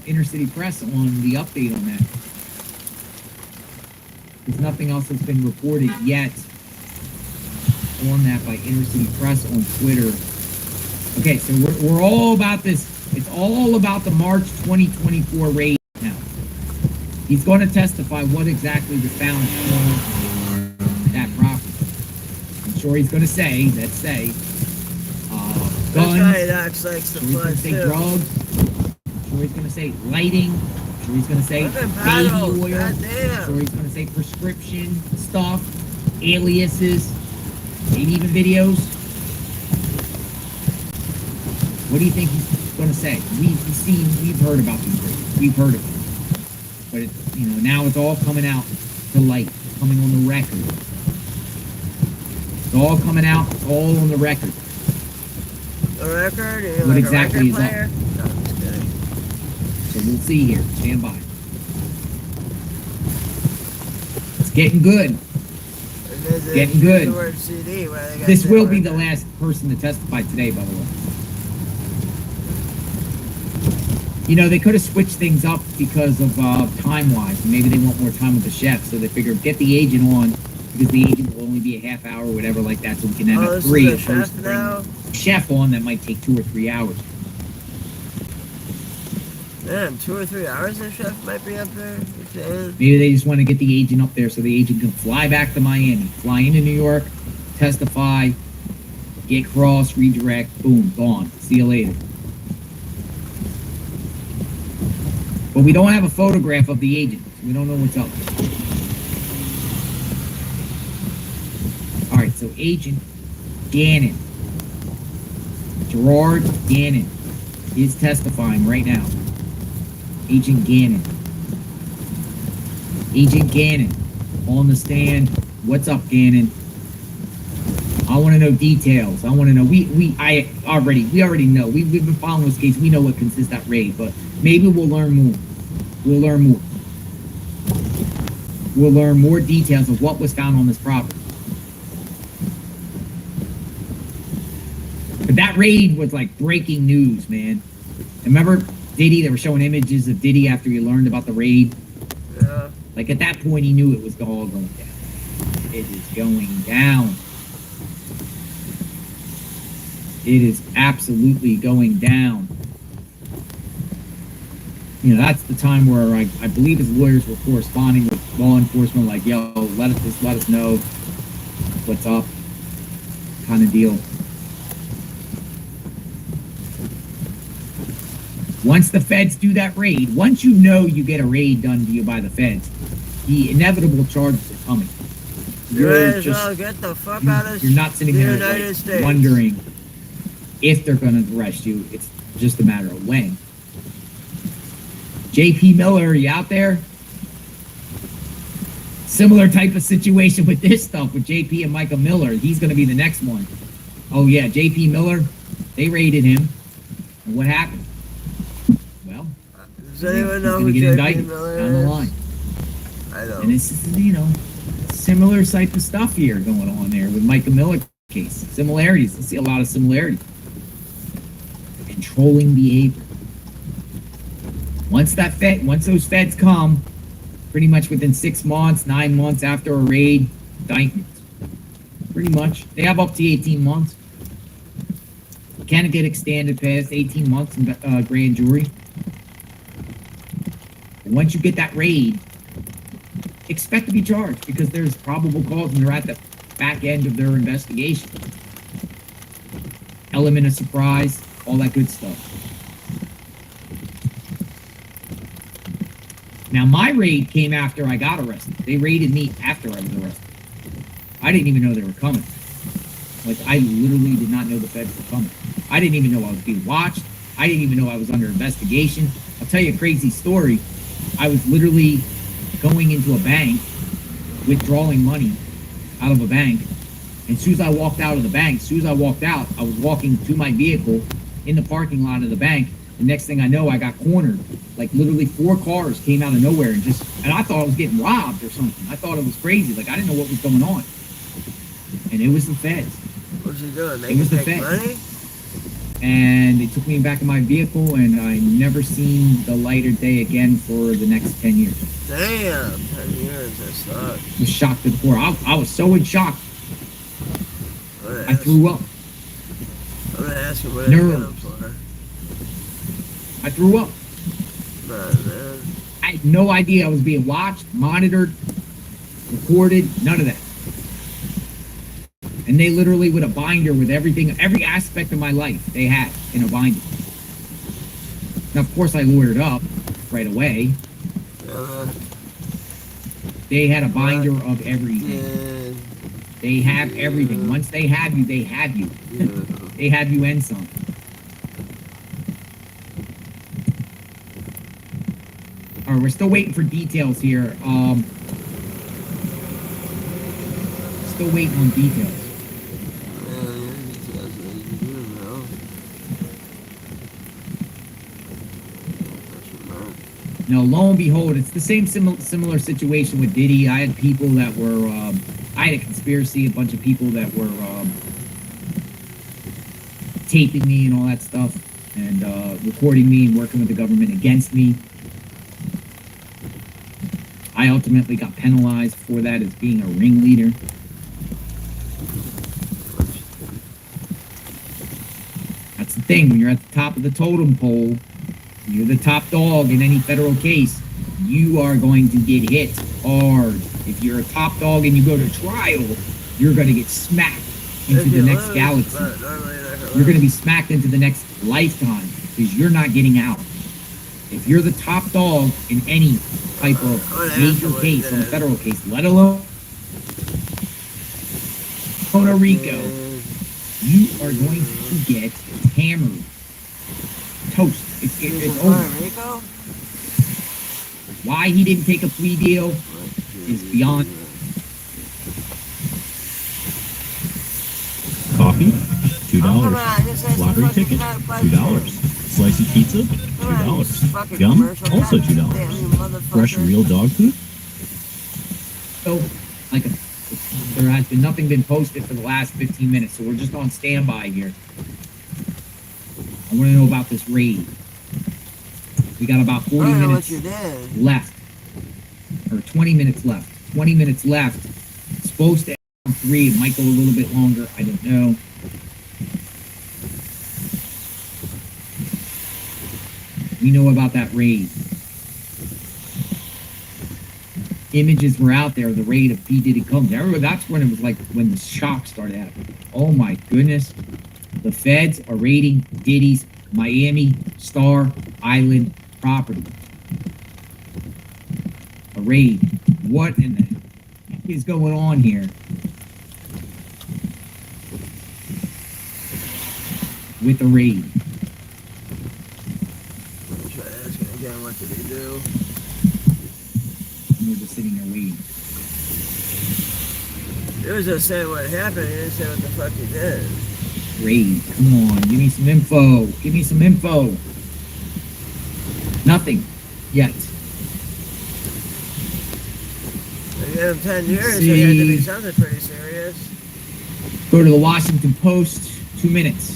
Inner City Press on the update on that. Because nothing else has been reported yet on that by Inner City Press on Twitter. Okay, so we're all about this. It's all about the March 2024 raid now. He's going to testify what exactly was found on that property. I'm sure he's going to say, guns. That's why it acts like the I'm sure he's going to say too. drugs. I'm sure he's going to say lighting. I'm sure he's going to say Fucking baby paddles, oil. I'm goddamn. sure he's going to say prescription stuff, aliases, maybe even videos. What do you think he's going to say? We've heard about these raids. We've heard of them. But now it's all coming out to light, coming on the record. It's all coming out. It's all on the record. A record? You're What like exactly a is record up? player? No, I'm just kidding. So we'll see here. Stand by. It's getting good. Getting good. The word CD, where they got This that will be word the there. last person to testify today, by the way. They could have switched things up because of time-wise. Maybe they want more time with the chef, so they figured get the agent on because the agent will only be a half hour or whatever like that, so we can have this is 3 a opposed chef to bring now? a chef on that might take 2 or 3 hours. Damn, 2 or 3 hours the chef might be up there? You're saying? Maybe they just want to get the agent up there so the agent can fly back to Miami, fly into New York, testify, get cross, redirect, boom, gone. See you later. But we don't have a photograph of the agent. So we don't know what's up. All right, so Agent Gannon, Gerard Gannon, is testifying right now. Agent Gannon. Agent Gannon on the stand. What's up, Gannon? I want to know details. I want to know. We already know. We've been following this case. We know what consists that raid, but maybe we'll learn more. We'll learn more. will learn more details of what was found on this property. But that raid was like breaking news, man. Remember Diddy? They were showing images of Diddy after he learned about the raid. Yeah. Like at that point, he knew it was all going down. It is going down. It is absolutely going down. You know, that's the time where I believe his lawyers were corresponding with law enforcement, like, yo, let us know what's up, kind of deal. Once the feds do that raid, once you know you get a raid done to you by the feds, the inevitable charges are coming. You're just, get the fuck out of you're not sitting the there United like, States. wondering if they're going to arrest you. It's just a matter of when. JP Miller, are you out there? Similar type of situation with this stuff with JP and Michael Miller. He's going to be the next one. Oh yeah, JP Miller, they raided him. And what happened? Well, does anyone know he's who going to get JP indicted Miller down the is? line. I know. And this is, you know, similar type of stuff here going on there with Michael Miller case. Similarities. I see a lot of similarities. Controlling behavior. Once those feds come, pretty much within 6 months, 9 months after a raid, indictment. Pretty much. They have up to 18 months. Can it get extended past 18 months in grand jury? And once you get that raid, expect to be charged because there's probable cause and they're at the back end of their investigation. Element of surprise, all that good stuff. Now, my raid came after I got arrested. They raided me after I was arrested. I didn't even know they were coming. Like, I literally did not know the feds were coming. I didn't even know I was being watched. I didn't even know I was under investigation. I'll tell you a crazy story. I was literally going into a bank, withdrawing money out of a bank. And as soon as I walked out of the bank, I was walking to my vehicle in the parking lot of the bank. The next thing I know, I got cornered. Like literally 4 cars came out of nowhere and I thought I was getting robbed or something. I thought it was crazy. Like I didn't know what was going on. And it was the feds. What's he doing? It was the feds. Money? And they took me back in my vehicle and I never seen the light of day again for the next 10 years. Damn, 10 years, that sucks. I was shocked to the core. I was so in shock. I threw up. I'm gonna ask you what I got up for. I threw up. Man. I had no idea I was being watched, monitored, recorded, none of that. And they literally with a binder with everything, every aspect of my life they had in a binder. Now, of course, I lawyered up right away. They had a binder of everything. They have everything. Once they have you, they have you. They have you and some. All right, we're still waiting for details here. Still waiting on details. No, lo and behold, it's the same similar situation with Diddy. I had people that were, I had a conspiracy, a bunch of people that were taping me and all that stuff, and recording me and working with the government against me. I ultimately got penalized for that as being a ringleader. That's the thing, when you're at the top of the totem pole, you're the top dog in any federal case, you are going to get hit hard. If you're a top dog and you go to trial, you're going to get smacked into the next galaxy. You're going to be smacked into the next lifetime because you're not getting out. If you're the top dog in any type of major case, on a federal case, let alone Puerto Rico, you are going to get hammered. Toast. It's over. Why he didn't take a plea deal is beyond. Coffee, $2. Lottery ticket, $2. Slice of pizza, $2. Gum, also $2. Fresh real dog food, So, there has been nothing been posted for the last 15 minutes, so we're just on standby here. I want to know about this raid. We got about 40 minutes left. Or 20 minutes left. 20 minutes left. It's supposed to end on 3. It might go a little bit longer. I don't know. We know about that raid. Images were out there of the raid of P. Diddy Combs. I remember that's when it was like when the shock started happening. Oh my goodness. The feds are raiding Diddy's Miami Star Island property. A raid. What in the heck is going on here? With the raid. Try asking again, what did he do? And we're just sitting there waiting. He was just saying what happened, he didn't say what the fuck he did. Raid. Come on, give me some info. Give me some info. Nothing. Yet. They gave him 10 years, so he had to be something pretty serious. Go to the Washington Post. 2 minutes.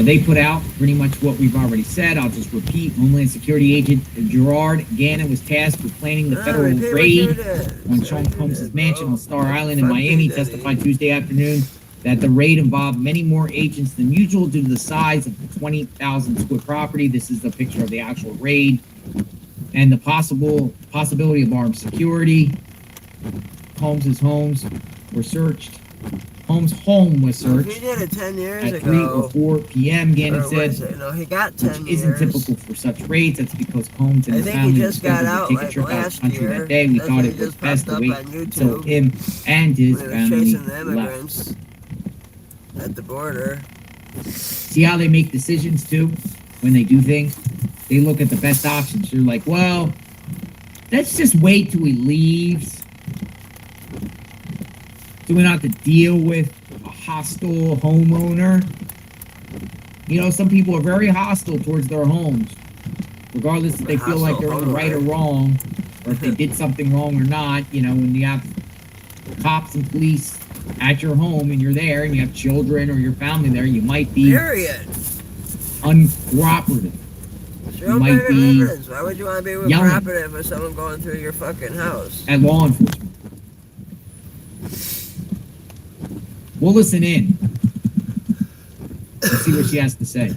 They put out pretty much what we've already said. I'll just repeat. Homeland Security Agent Gerard Gannon was tasked with planning the federal raid on Sean Combs' mansion on Star Island in Miami. Testified Tuesday afternoon that the raid involved many more agents than usual due to the size of the 20,000 square property. This is the picture of the actual raid and the possibility of armed security. Combs' homes were searched. Holmes' home was searched He did it 10 years at ago. 3 or 4 p.m. Gannon said, No, he got 10 which years. isn't typical for such raids. That's because Combs and I his think he family just got out take a like trip out of the last country year. that day. We That's thought when it he was just best to popped wait up on until YouTube. him and his When he was family chasing the left. immigrants at the border. See how they make decisions too when they do things? They look at the best options. They're like, well, let's just wait till he leaves. So we don't have to deal with a hostile homeowner. You know, some people are very hostile towards their homes, regardless if they feel like they're in the right or wrong, or if they did something wrong or not. You know, when you have cops and police at your home and you're there and you have children or your family there, you might be uncooperative. Show might better be evidence. Why would you want to be yelling cooperative with someone going through your fucking house? at law enforcement. We'll listen in. Let's see what she has to say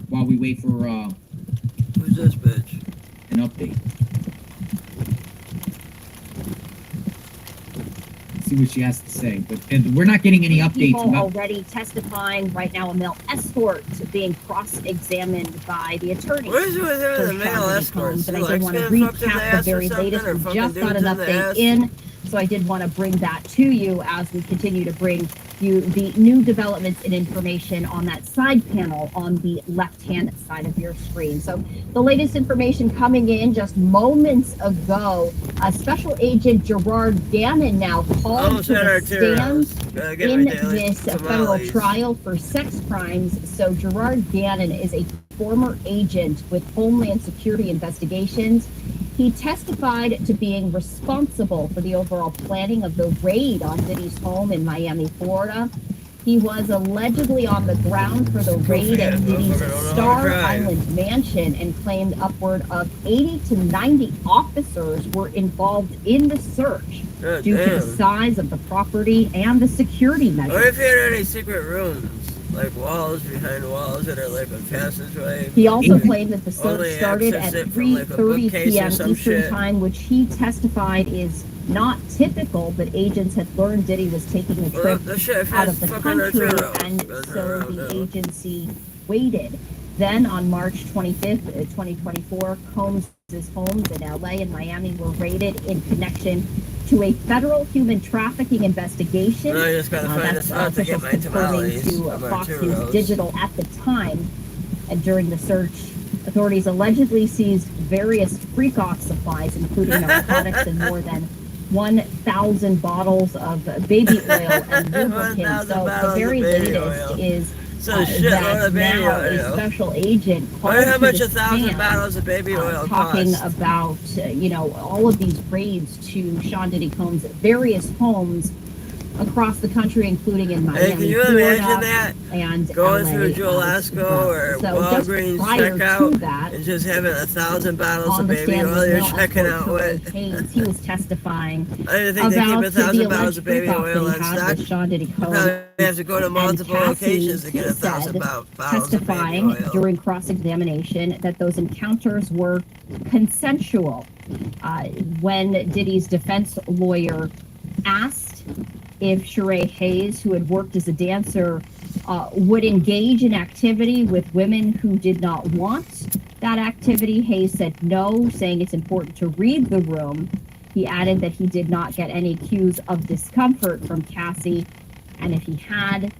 while we wait for Who's this bitch? an update. See what she has to say, but we're not getting any updates People about. already testifying right now. A male escort being cross-examined by the attorney. What is it with her, for the male Sean Diddy escorts? Combs, and She I did likes want to getting fucked in the recap the ass or very something, latest. or We fucking just got dudes an in the update ass? in, so I did want to bring that to you as we continue to bring you the new developments and information on that side panel on the left-hand side of your screen. So the latest information coming in just moments ago, Special Agent Gerard Gannon now called to the stand in this federal trial for sex crimes. So Gerard Gannon is a former agent with Homeland Security Investigations. He testified to being responsible for the overall planning of the raid on Diddy's home in Miami, Florida. He was allegedly on the ground for the raid at Diddy's Star Island mansion and claimed upward of 80 to 90 officers were involved in the search due to the size of the property and the security measures. What if you had any secret rooms? Like walls behind walls that are like a passageway? He also claimed that the search started at 3:30 p.m. Eastern Time, which he testified is not typical, but agents had learned Diddy was taking a trip out of the country, and so the agency waited. Then on March 25th, 2024, Combs' homes in LA and Miami were raided in connection to a federal human trafficking investigation. No, I just gotta find a spot to get my tamales. To Fox News Digital at the time. And during the search, authorities allegedly seized various freak-off supplies, including narcotics and more than 1,000 bottles of baby oil and lubricant. So the very latest is It's a shitload of baby now a oil. special agent called Wonder how to much the 1,000 stand, bottles of baby oil talking cost. about all of these raids to Sean Diddy Combs' various homes across the country, including in Miami, Hey, can you Florida, imagine that? and Going LA through as Jewel-Esco well. or So just Walgreens prior to checkout that, and just having 1,000 bottles on of the baby stand oil with you're male checking escort out Corey with. Hayes, he was testifying I didn't think they keep about 1,000 the bottles alleged of baby freak-off oil that he on had stock. with Sean Diddy You Combs. probably have to go to multiple and locations to Cassie get 1,000 said, bottles of baby testifying oil. during cross-examination, that those encounters were consensual. When Diddy's defense lawyer asked if Sheree Hayes, who had worked as a dancer, would engage in activity with women who did not want that activity, Hayes said no, saying it's important to read the room. He added that he did not get any cues of discomfort from Cassie, and if he had,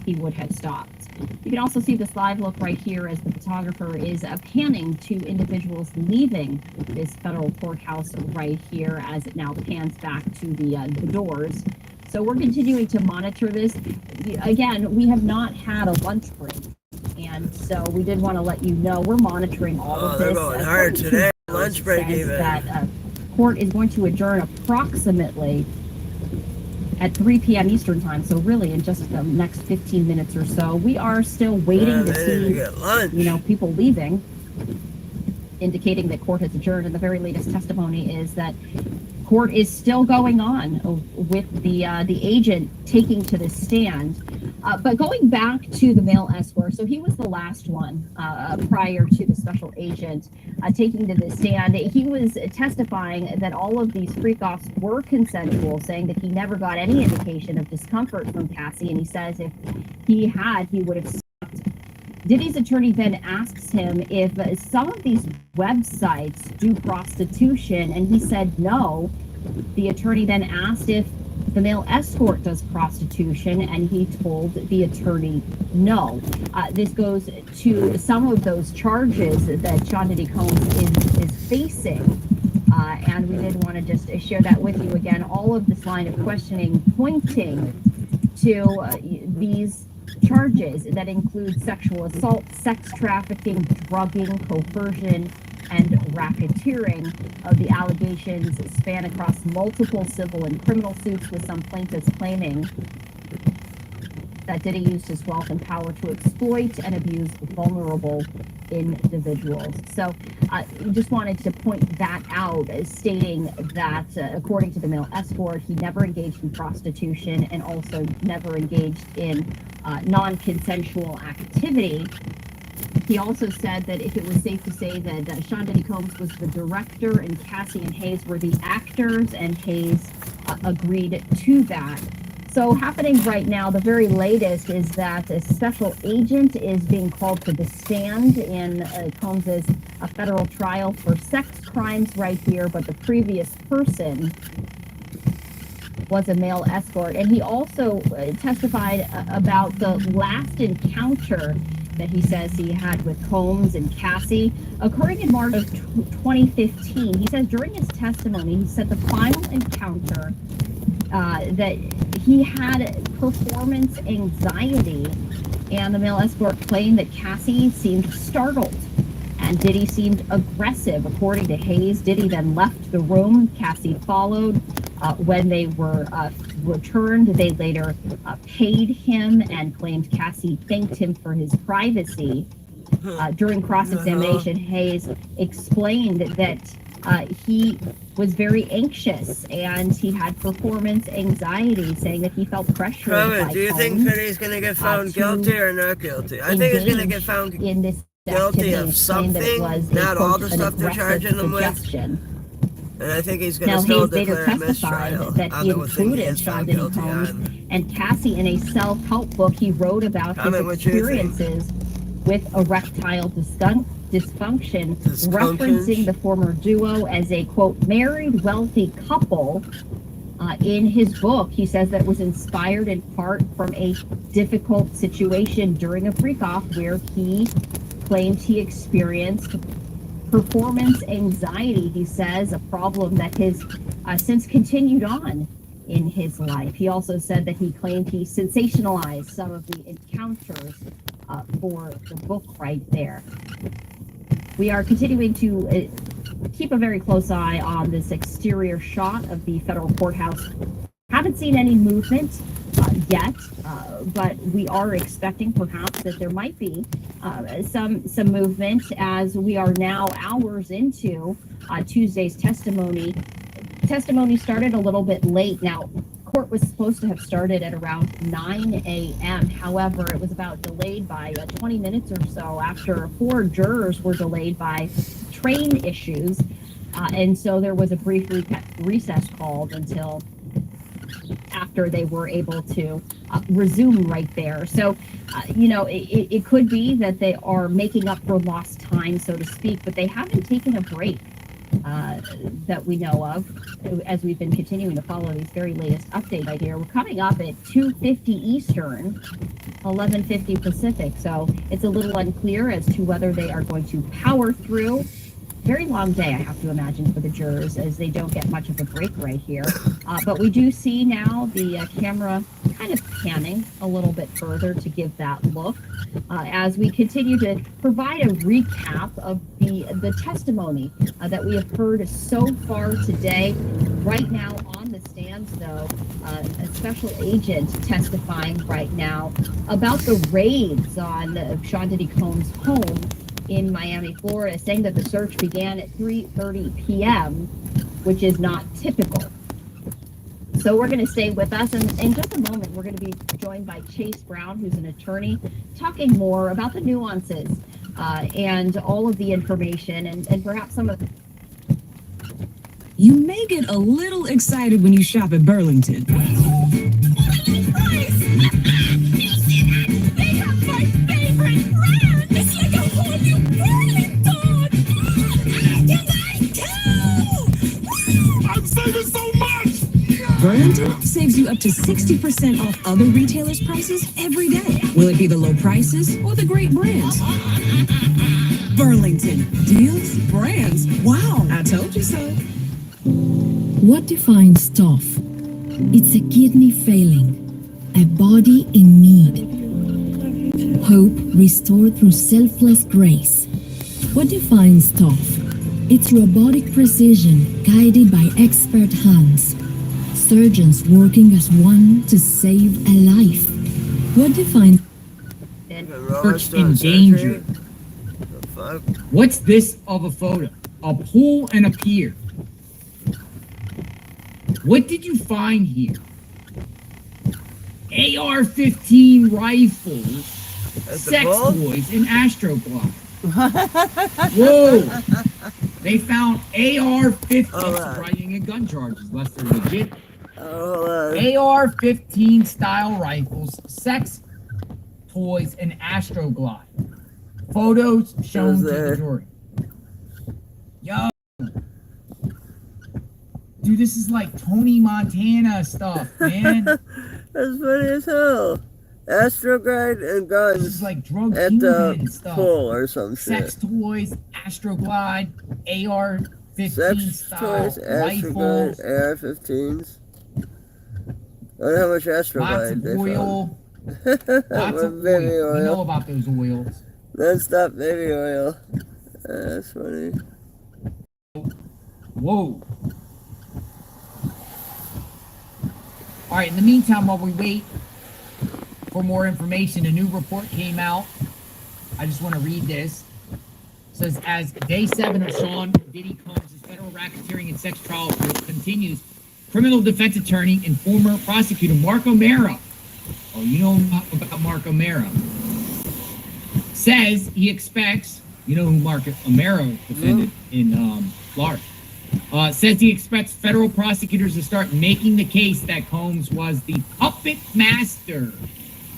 he would have stopped. You can also see this live look right here as the photographer is panning to individuals leaving this federal courthouse right here as it now pans back to the doors. So we're continuing to monitor this. Again, we have not had a lunch break, and so we did want to let you know we're monitoring all of they're this. going hard today. Lunch break says even. that court is going to adjourn approximately at 3 p.m. Eastern time, so really in just the next 15 minutes or so. We are still waiting to see, get lunch. People leaving, indicating that court has adjourned, and the very latest testimony is that court is still going on with the agent taking to the stand. But going back to the male escort, so he was the last one prior to the special agent taking to the stand. He was testifying that all of these freak-offs were consensual, saying that he never got any indication of discomfort from Cassie, and he says if he had, he would have stopped. Diddy's attorney then asks him if some of these websites do prostitution, and he said no. The attorney then asked if the male escort does prostitution, and he told the attorney no. This goes to some of those charges that Sean Diddy Combs is facing. And we did want to just share that with you again. All of this line of questioning pointing to these charges that include sexual assault, sex trafficking, drugging, coercion, and racketeering. The allegations span across multiple civil and criminal suits, with some plaintiffs claiming that Diddy used his wealth and power to exploit and abuse vulnerable individuals. So just wanted to point that out, stating that according to the male escort, he never engaged in prostitution and also never engaged in non-consensual activity. He also said that if it was safe to say that Sean Diddy Combs was the director and Cassie and Hayes were the actors, and Hayes agreed to that. So happening right now, the very latest is that a special agent is being called to the stand in Combs's federal trial for sex crimes right here, but the previous person was a male escort. And he also testified about the last encounter that he says he had with Combs and Cassie occurring in March of 2015. He says during his testimony, he said the final encounter that he had performance anxiety, and the male escort claimed that Cassie seemed startled and Diddy seemed aggressive. According to Hayes, Diddy then left the room. Cassie followed. When they were returned, they later paid him and claimed Cassie thanked him for his privacy. During cross-examination, Hayes explained that he was very anxious and he had performance anxiety, saying that he felt pressured by Do you think that he's going to get found guilty or not guilty? I think he's going to get found in this guilty of something, that it was not all the an stuff they're charging him with. suggestion. And I think he's going Now, to still Hayes later declare a testified mistrial that on he the thing he included is Sean found Diddy guilty Combs on. and Cassie in a self-help book. He wrote about Comment his what you think. experiences with erectile dysfunction, referencing the former duo as a, quote, married, wealthy couple. In his book, he says that it was inspired in part from a difficult situation during a freak-off where he claimed he experienced performance anxiety. He says a problem that has since continued on in his life. He also said that he claimed he sensationalized some of the encounters for the book right there. We are continuing to keep a very close eye on this exterior shot of the federal courthouse. Haven't seen any movement yet, but we are expecting perhaps that there might be some movement as we are now hours into Tuesday's testimony. Testimony started a little bit late. Now, court was supposed to have started at around 9 a.m. However, it was about delayed by 20 minutes or so after 4 jurors were delayed by train issues. And so there was a brief recess called until after they were able to resume right there. So, it could be that they are making up for lost time, so to speak, but they haven't taken a break that we know of as we've been continuing to follow these very latest updates right here. We're coming up at 2:50 Eastern, 11:50 Pacific, so it's a little unclear as to whether they are going to power through. Very long day, I have to imagine, for the jurors, as they don't get much of a break right here. But we do see now the camera kind of panning a little bit further to give that look as we continue to provide a recap of the testimony that we have heard so far today. Right now on the stands, though, a special agent testifying right now about the raids on Sean Diddy Combs' home in Miami, Florida, saying that the search began at 3:30 p.m., which is not typical. So we're going to stay with us, and in just a moment, we're going to be joined by Chase Brown, who's an attorney, talking more about the nuances and all of the information and perhaps some of the... You may get a little excited when you shop at Burlington. Burlington saves you up to 60% off other retailers' prices every day. Will it be the low prices or the great brands? Burlington. Deals, brands. Wow, I told you so. What defines tough? It's a kidney failing, a body in need. Hope restored through selfless grace. What defines tough? It's robotic precision guided by expert hands. Surgeons working as one to save a life. What defines Search in danger? What's this of a photo? A pool and a pier. What did you find here? AR-15 rifles, sex toys, and astroglide. Whoa! They found AR-15. Writing and gun charges, lest they're legit. AR-15 style rifles, sex toys, and astroglide. Photos shown to the jury. Yo. Dude, this is like Tony Montana stuff, man. That's funny as hell. Astroglide and guns. This is like drug at the stuff. pool or some shit. Sex toys, astroglide, AR-15 Sex style toys, rifles. AR-15s. I wonder how much astroglide they oil. found. Lots of baby oil. oil. We know about those oils. Non-stop baby oil. That's funny. Whoa. Alright, in the meantime, while we wait for more information, a new report came out. I just want to read this. It says, as day 7 of Sean Diddy Combs' federal racketeering and sex trial continues, criminal defense attorney and former prosecutor Mark O'Mara, oh, you know about Mark O'Mara, says he expects, you know who Mark O'Mara defended in Florida, says he expects federal prosecutors to start making the case that Combs was the puppet master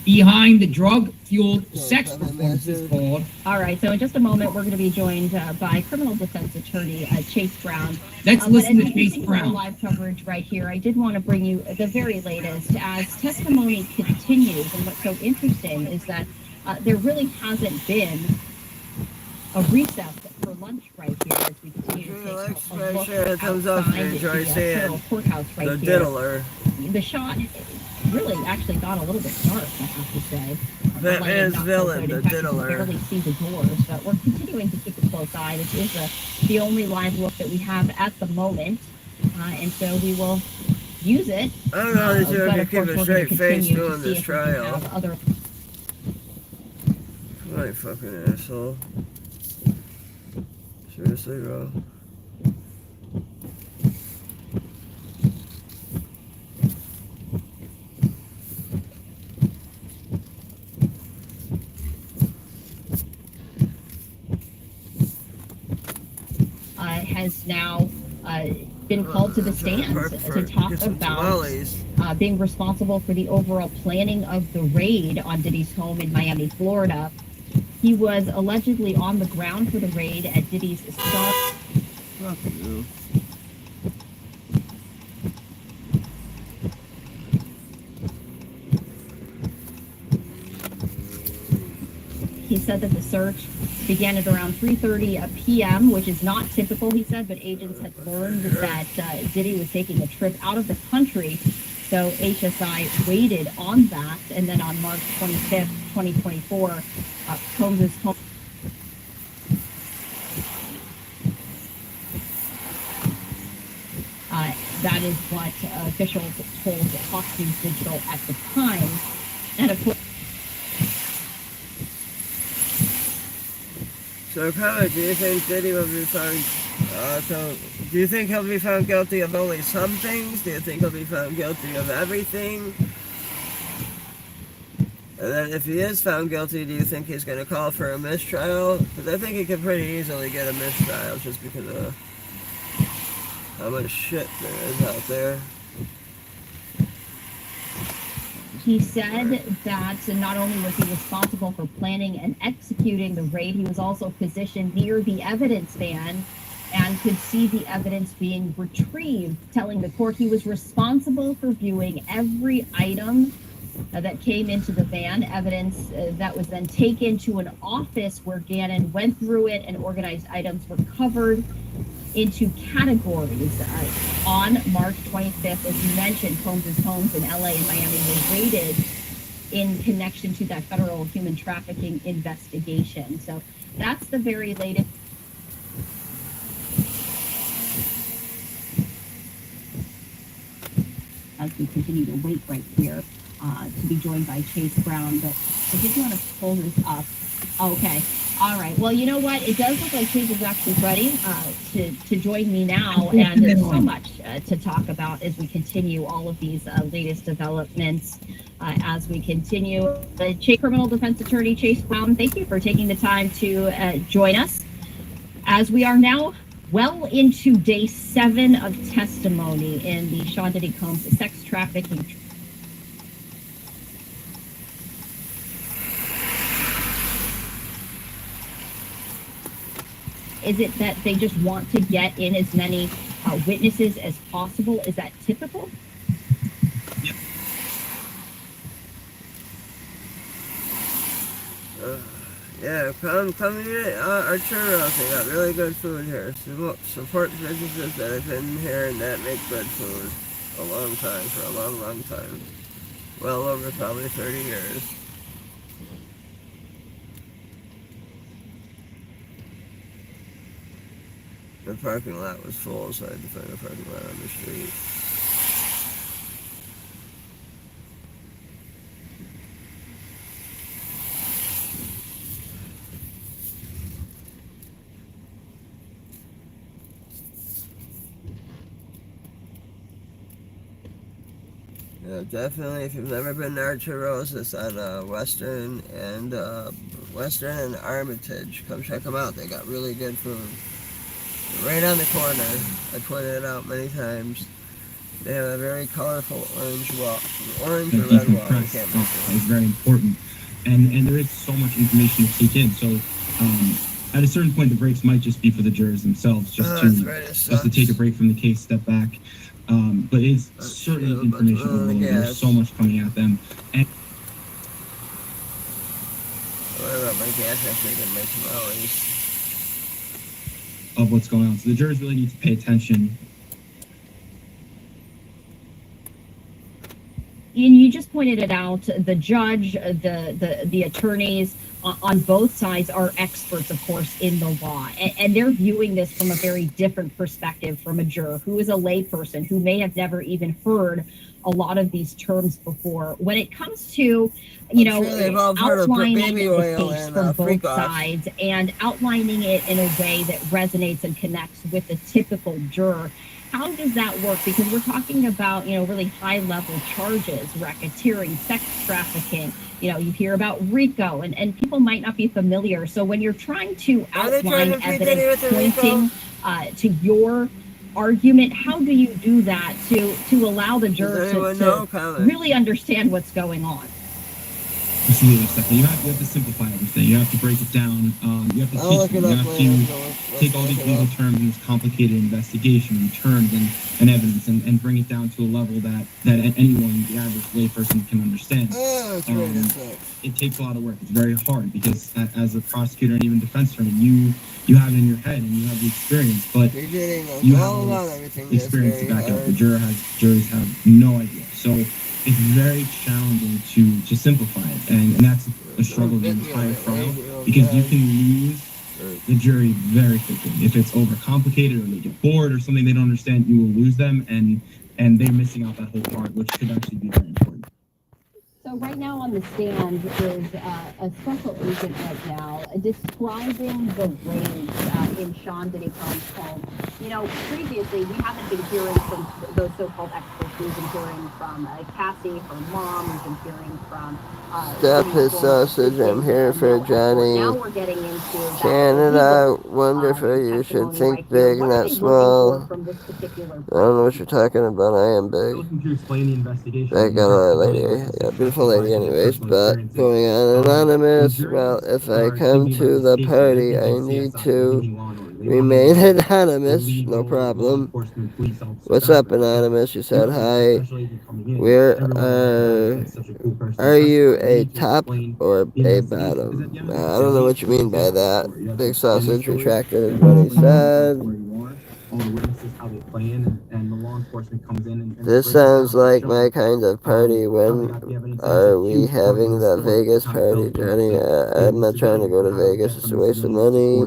behind the drug-fueled sex performances called. All right, so in just a moment, we're going to be joined by criminal defense attorney Chase Brown. Let's listen to Chase Brown. Live coverage right here. I did want to bring you the very latest as testimony continues, and what's so interesting is that there really hasn't been a recess for lunch right here as we continue to take a look outside the federal courthouse right here. The diddler. the shot really actually got a little bit dark, I have to say. That lighting man's not so villain, good. the In fact, you can diddler. barely see the doors, but we're continuing to keep a close eye. This is the only live look that we have at the moment, and so we will use it. I don't know if But you of keep course, a we're going to straight face continue to doing see this if we can trial. have other. What a fucking asshole. Seriously, bro. Has now been called to the stand to talk about being responsible for the overall planning of the raid on Diddy's home in Miami, Florida. He was allegedly on the ground for the raid at Diddy's Star. Fuck you. He said that the search began at around 3:30 p.m., which is not typical, he said, but agents had learned that Diddy was taking a trip out of the country, so HSI waited on that, and then on March 25th, 2024, Combs' home. That is what officials told Fox News Digital at the time, and of course. So, comment, do you think Diddy will be found, do you think he'll be found guilty of only some things? Do you think he'll be found guilty of everything? And then if he is found guilty, do you think he's going to call for a mistrial? Because I think he could pretty easily get a mistrial just because of how much shit there is out there. He said that not only was he responsible for planning and executing the raid, he was also positioned near the evidence van and could see the evidence being retrieved, telling the court he was responsible for viewing every item that came into the van, evidence that was then taken to an office where Gannon went through it and organized items recovered into categories. On March 25th, as you mentioned, Combs' homes in LA and Miami were raided in connection to that federal human trafficking investigation. So that's the very latest. As we continue to wait right here to be joined by Chase Brown, but I did want to pull this up. Okay. All right. Well, you know what? It does look like Chase is actually ready to join me now, and there's so much to talk about as we continue all of these latest developments. As we continue, Chase criminal defense attorney Chase Brown, thank you for taking the time to join us. As we are now well into day 7 of testimony in the Sean Diddy Combs sex trafficking. Is it that they just want to get in as many witnesses as possible? Is that typical? Yep. Yeah, come eat our churros. They got really good food here. Support businesses that have been here and that make good food a long time, for a long, long time. Well over probably 30 years. The parking lot was full, so I had to find a parking lot on the street. Yeah, definitely. If you've never been to Arturo's, it's on Western and Armitage. Come check them out. They got really good food. Right on the corner. I pointed it out many times. They have a very colorful orange wall, orange or red wall. I can't remember. It's very important, and there is so much information to take in. So, at a certain point, the breaks might just be for the jurors themselves, just to take a break from the case, step back. But it's certainly information overload. There's so much coming at them. And what about my gas? I think it makes tamales. Of what's going on. So the jurors really need to pay attention. you just pointed it out, the judge, the attorneys on both sides are experts, of course, in the law, and they're viewing this from a very different perspective from a juror who is a layperson who may have never even heard a lot of these terms before. When it comes to, outlining the case from both sides and outlining it in a way that resonates and connects with the typical juror, how does that work? Because we're talking about, really high-level charges, racketeering, sex trafficking. You hear about RICO, and people might not be familiar. So when you're trying to outline evidence pointing to your argument, how do you do that to allow the jurors to really understand what's going on? Absolutely, Stephanie. You have to simplify everything. You have to break it down. You have to teach them. You have to take all these legal terms and this complicated investigation and terms and evidence and bring it down to a level that anyone, the average layperson, can understand. It takes a lot of work. It's very hard because as a prosecutor and even defense attorney, you have it in your head and you have the experience, but you have the experience to back it up. The juries have no idea. So it's very challenging to simplify it, and that's a struggle of the entire trial, because you can lose the jury very quickly. If it's overcomplicated or they get bored or something they don't understand, you will lose them, and they're missing out that whole part, which could actually be very important. So right now on the stand is a special agent right now describing the rage in Sean Diddy Combs' home. Previously we haven't been hearing from those so-called experts. We've been hearing from Cassie, her mom. We've been hearing from Stop his sausage. I'm here for Johnny. Now we're getting into Canada. Wonderful. You should think big, not small. I don't know what you're talking about. I am big. I got a lady. Yeah, beautiful lady anyways, but going on anonymous. Well, if I come to the party, I need to remain anonymous. No problem. What's up, anonymous? You said hi. Where are you, a top or a bottom? I don't know what you mean by that. Big sausage retracted is what he said. This sounds like my kind of party. When are we having the Vegas party, Johnny? I'm not trying to go to Vegas. It's a waste of money.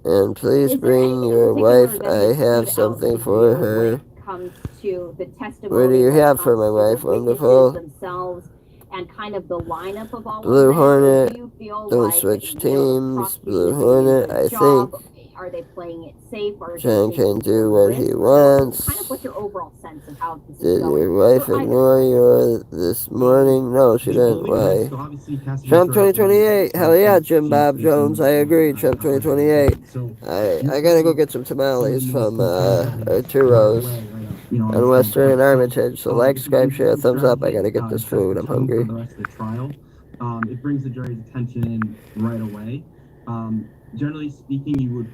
And please bring your wife. I have something for her. What do you have for my wife? Wonderful. And kind of the lineup of all Blue Hornet. Don't switch teams. Blue Hornet, I think. Are they playing it safe? John can do what he wants. Kind of what's your overall sense of how this Did your wife ignore you this morning? No, she didn't. Why? Trump 2028. Hell yeah, Jim Bob Jones. I agree. Trump 2028. I gotta go get some tamales from Arturo's on Western and Armitage. So like, subscribe, share, thumbs up. I gotta get this food. I'm hungry. It brings the jury's attention in right away. Generally speaking, you would put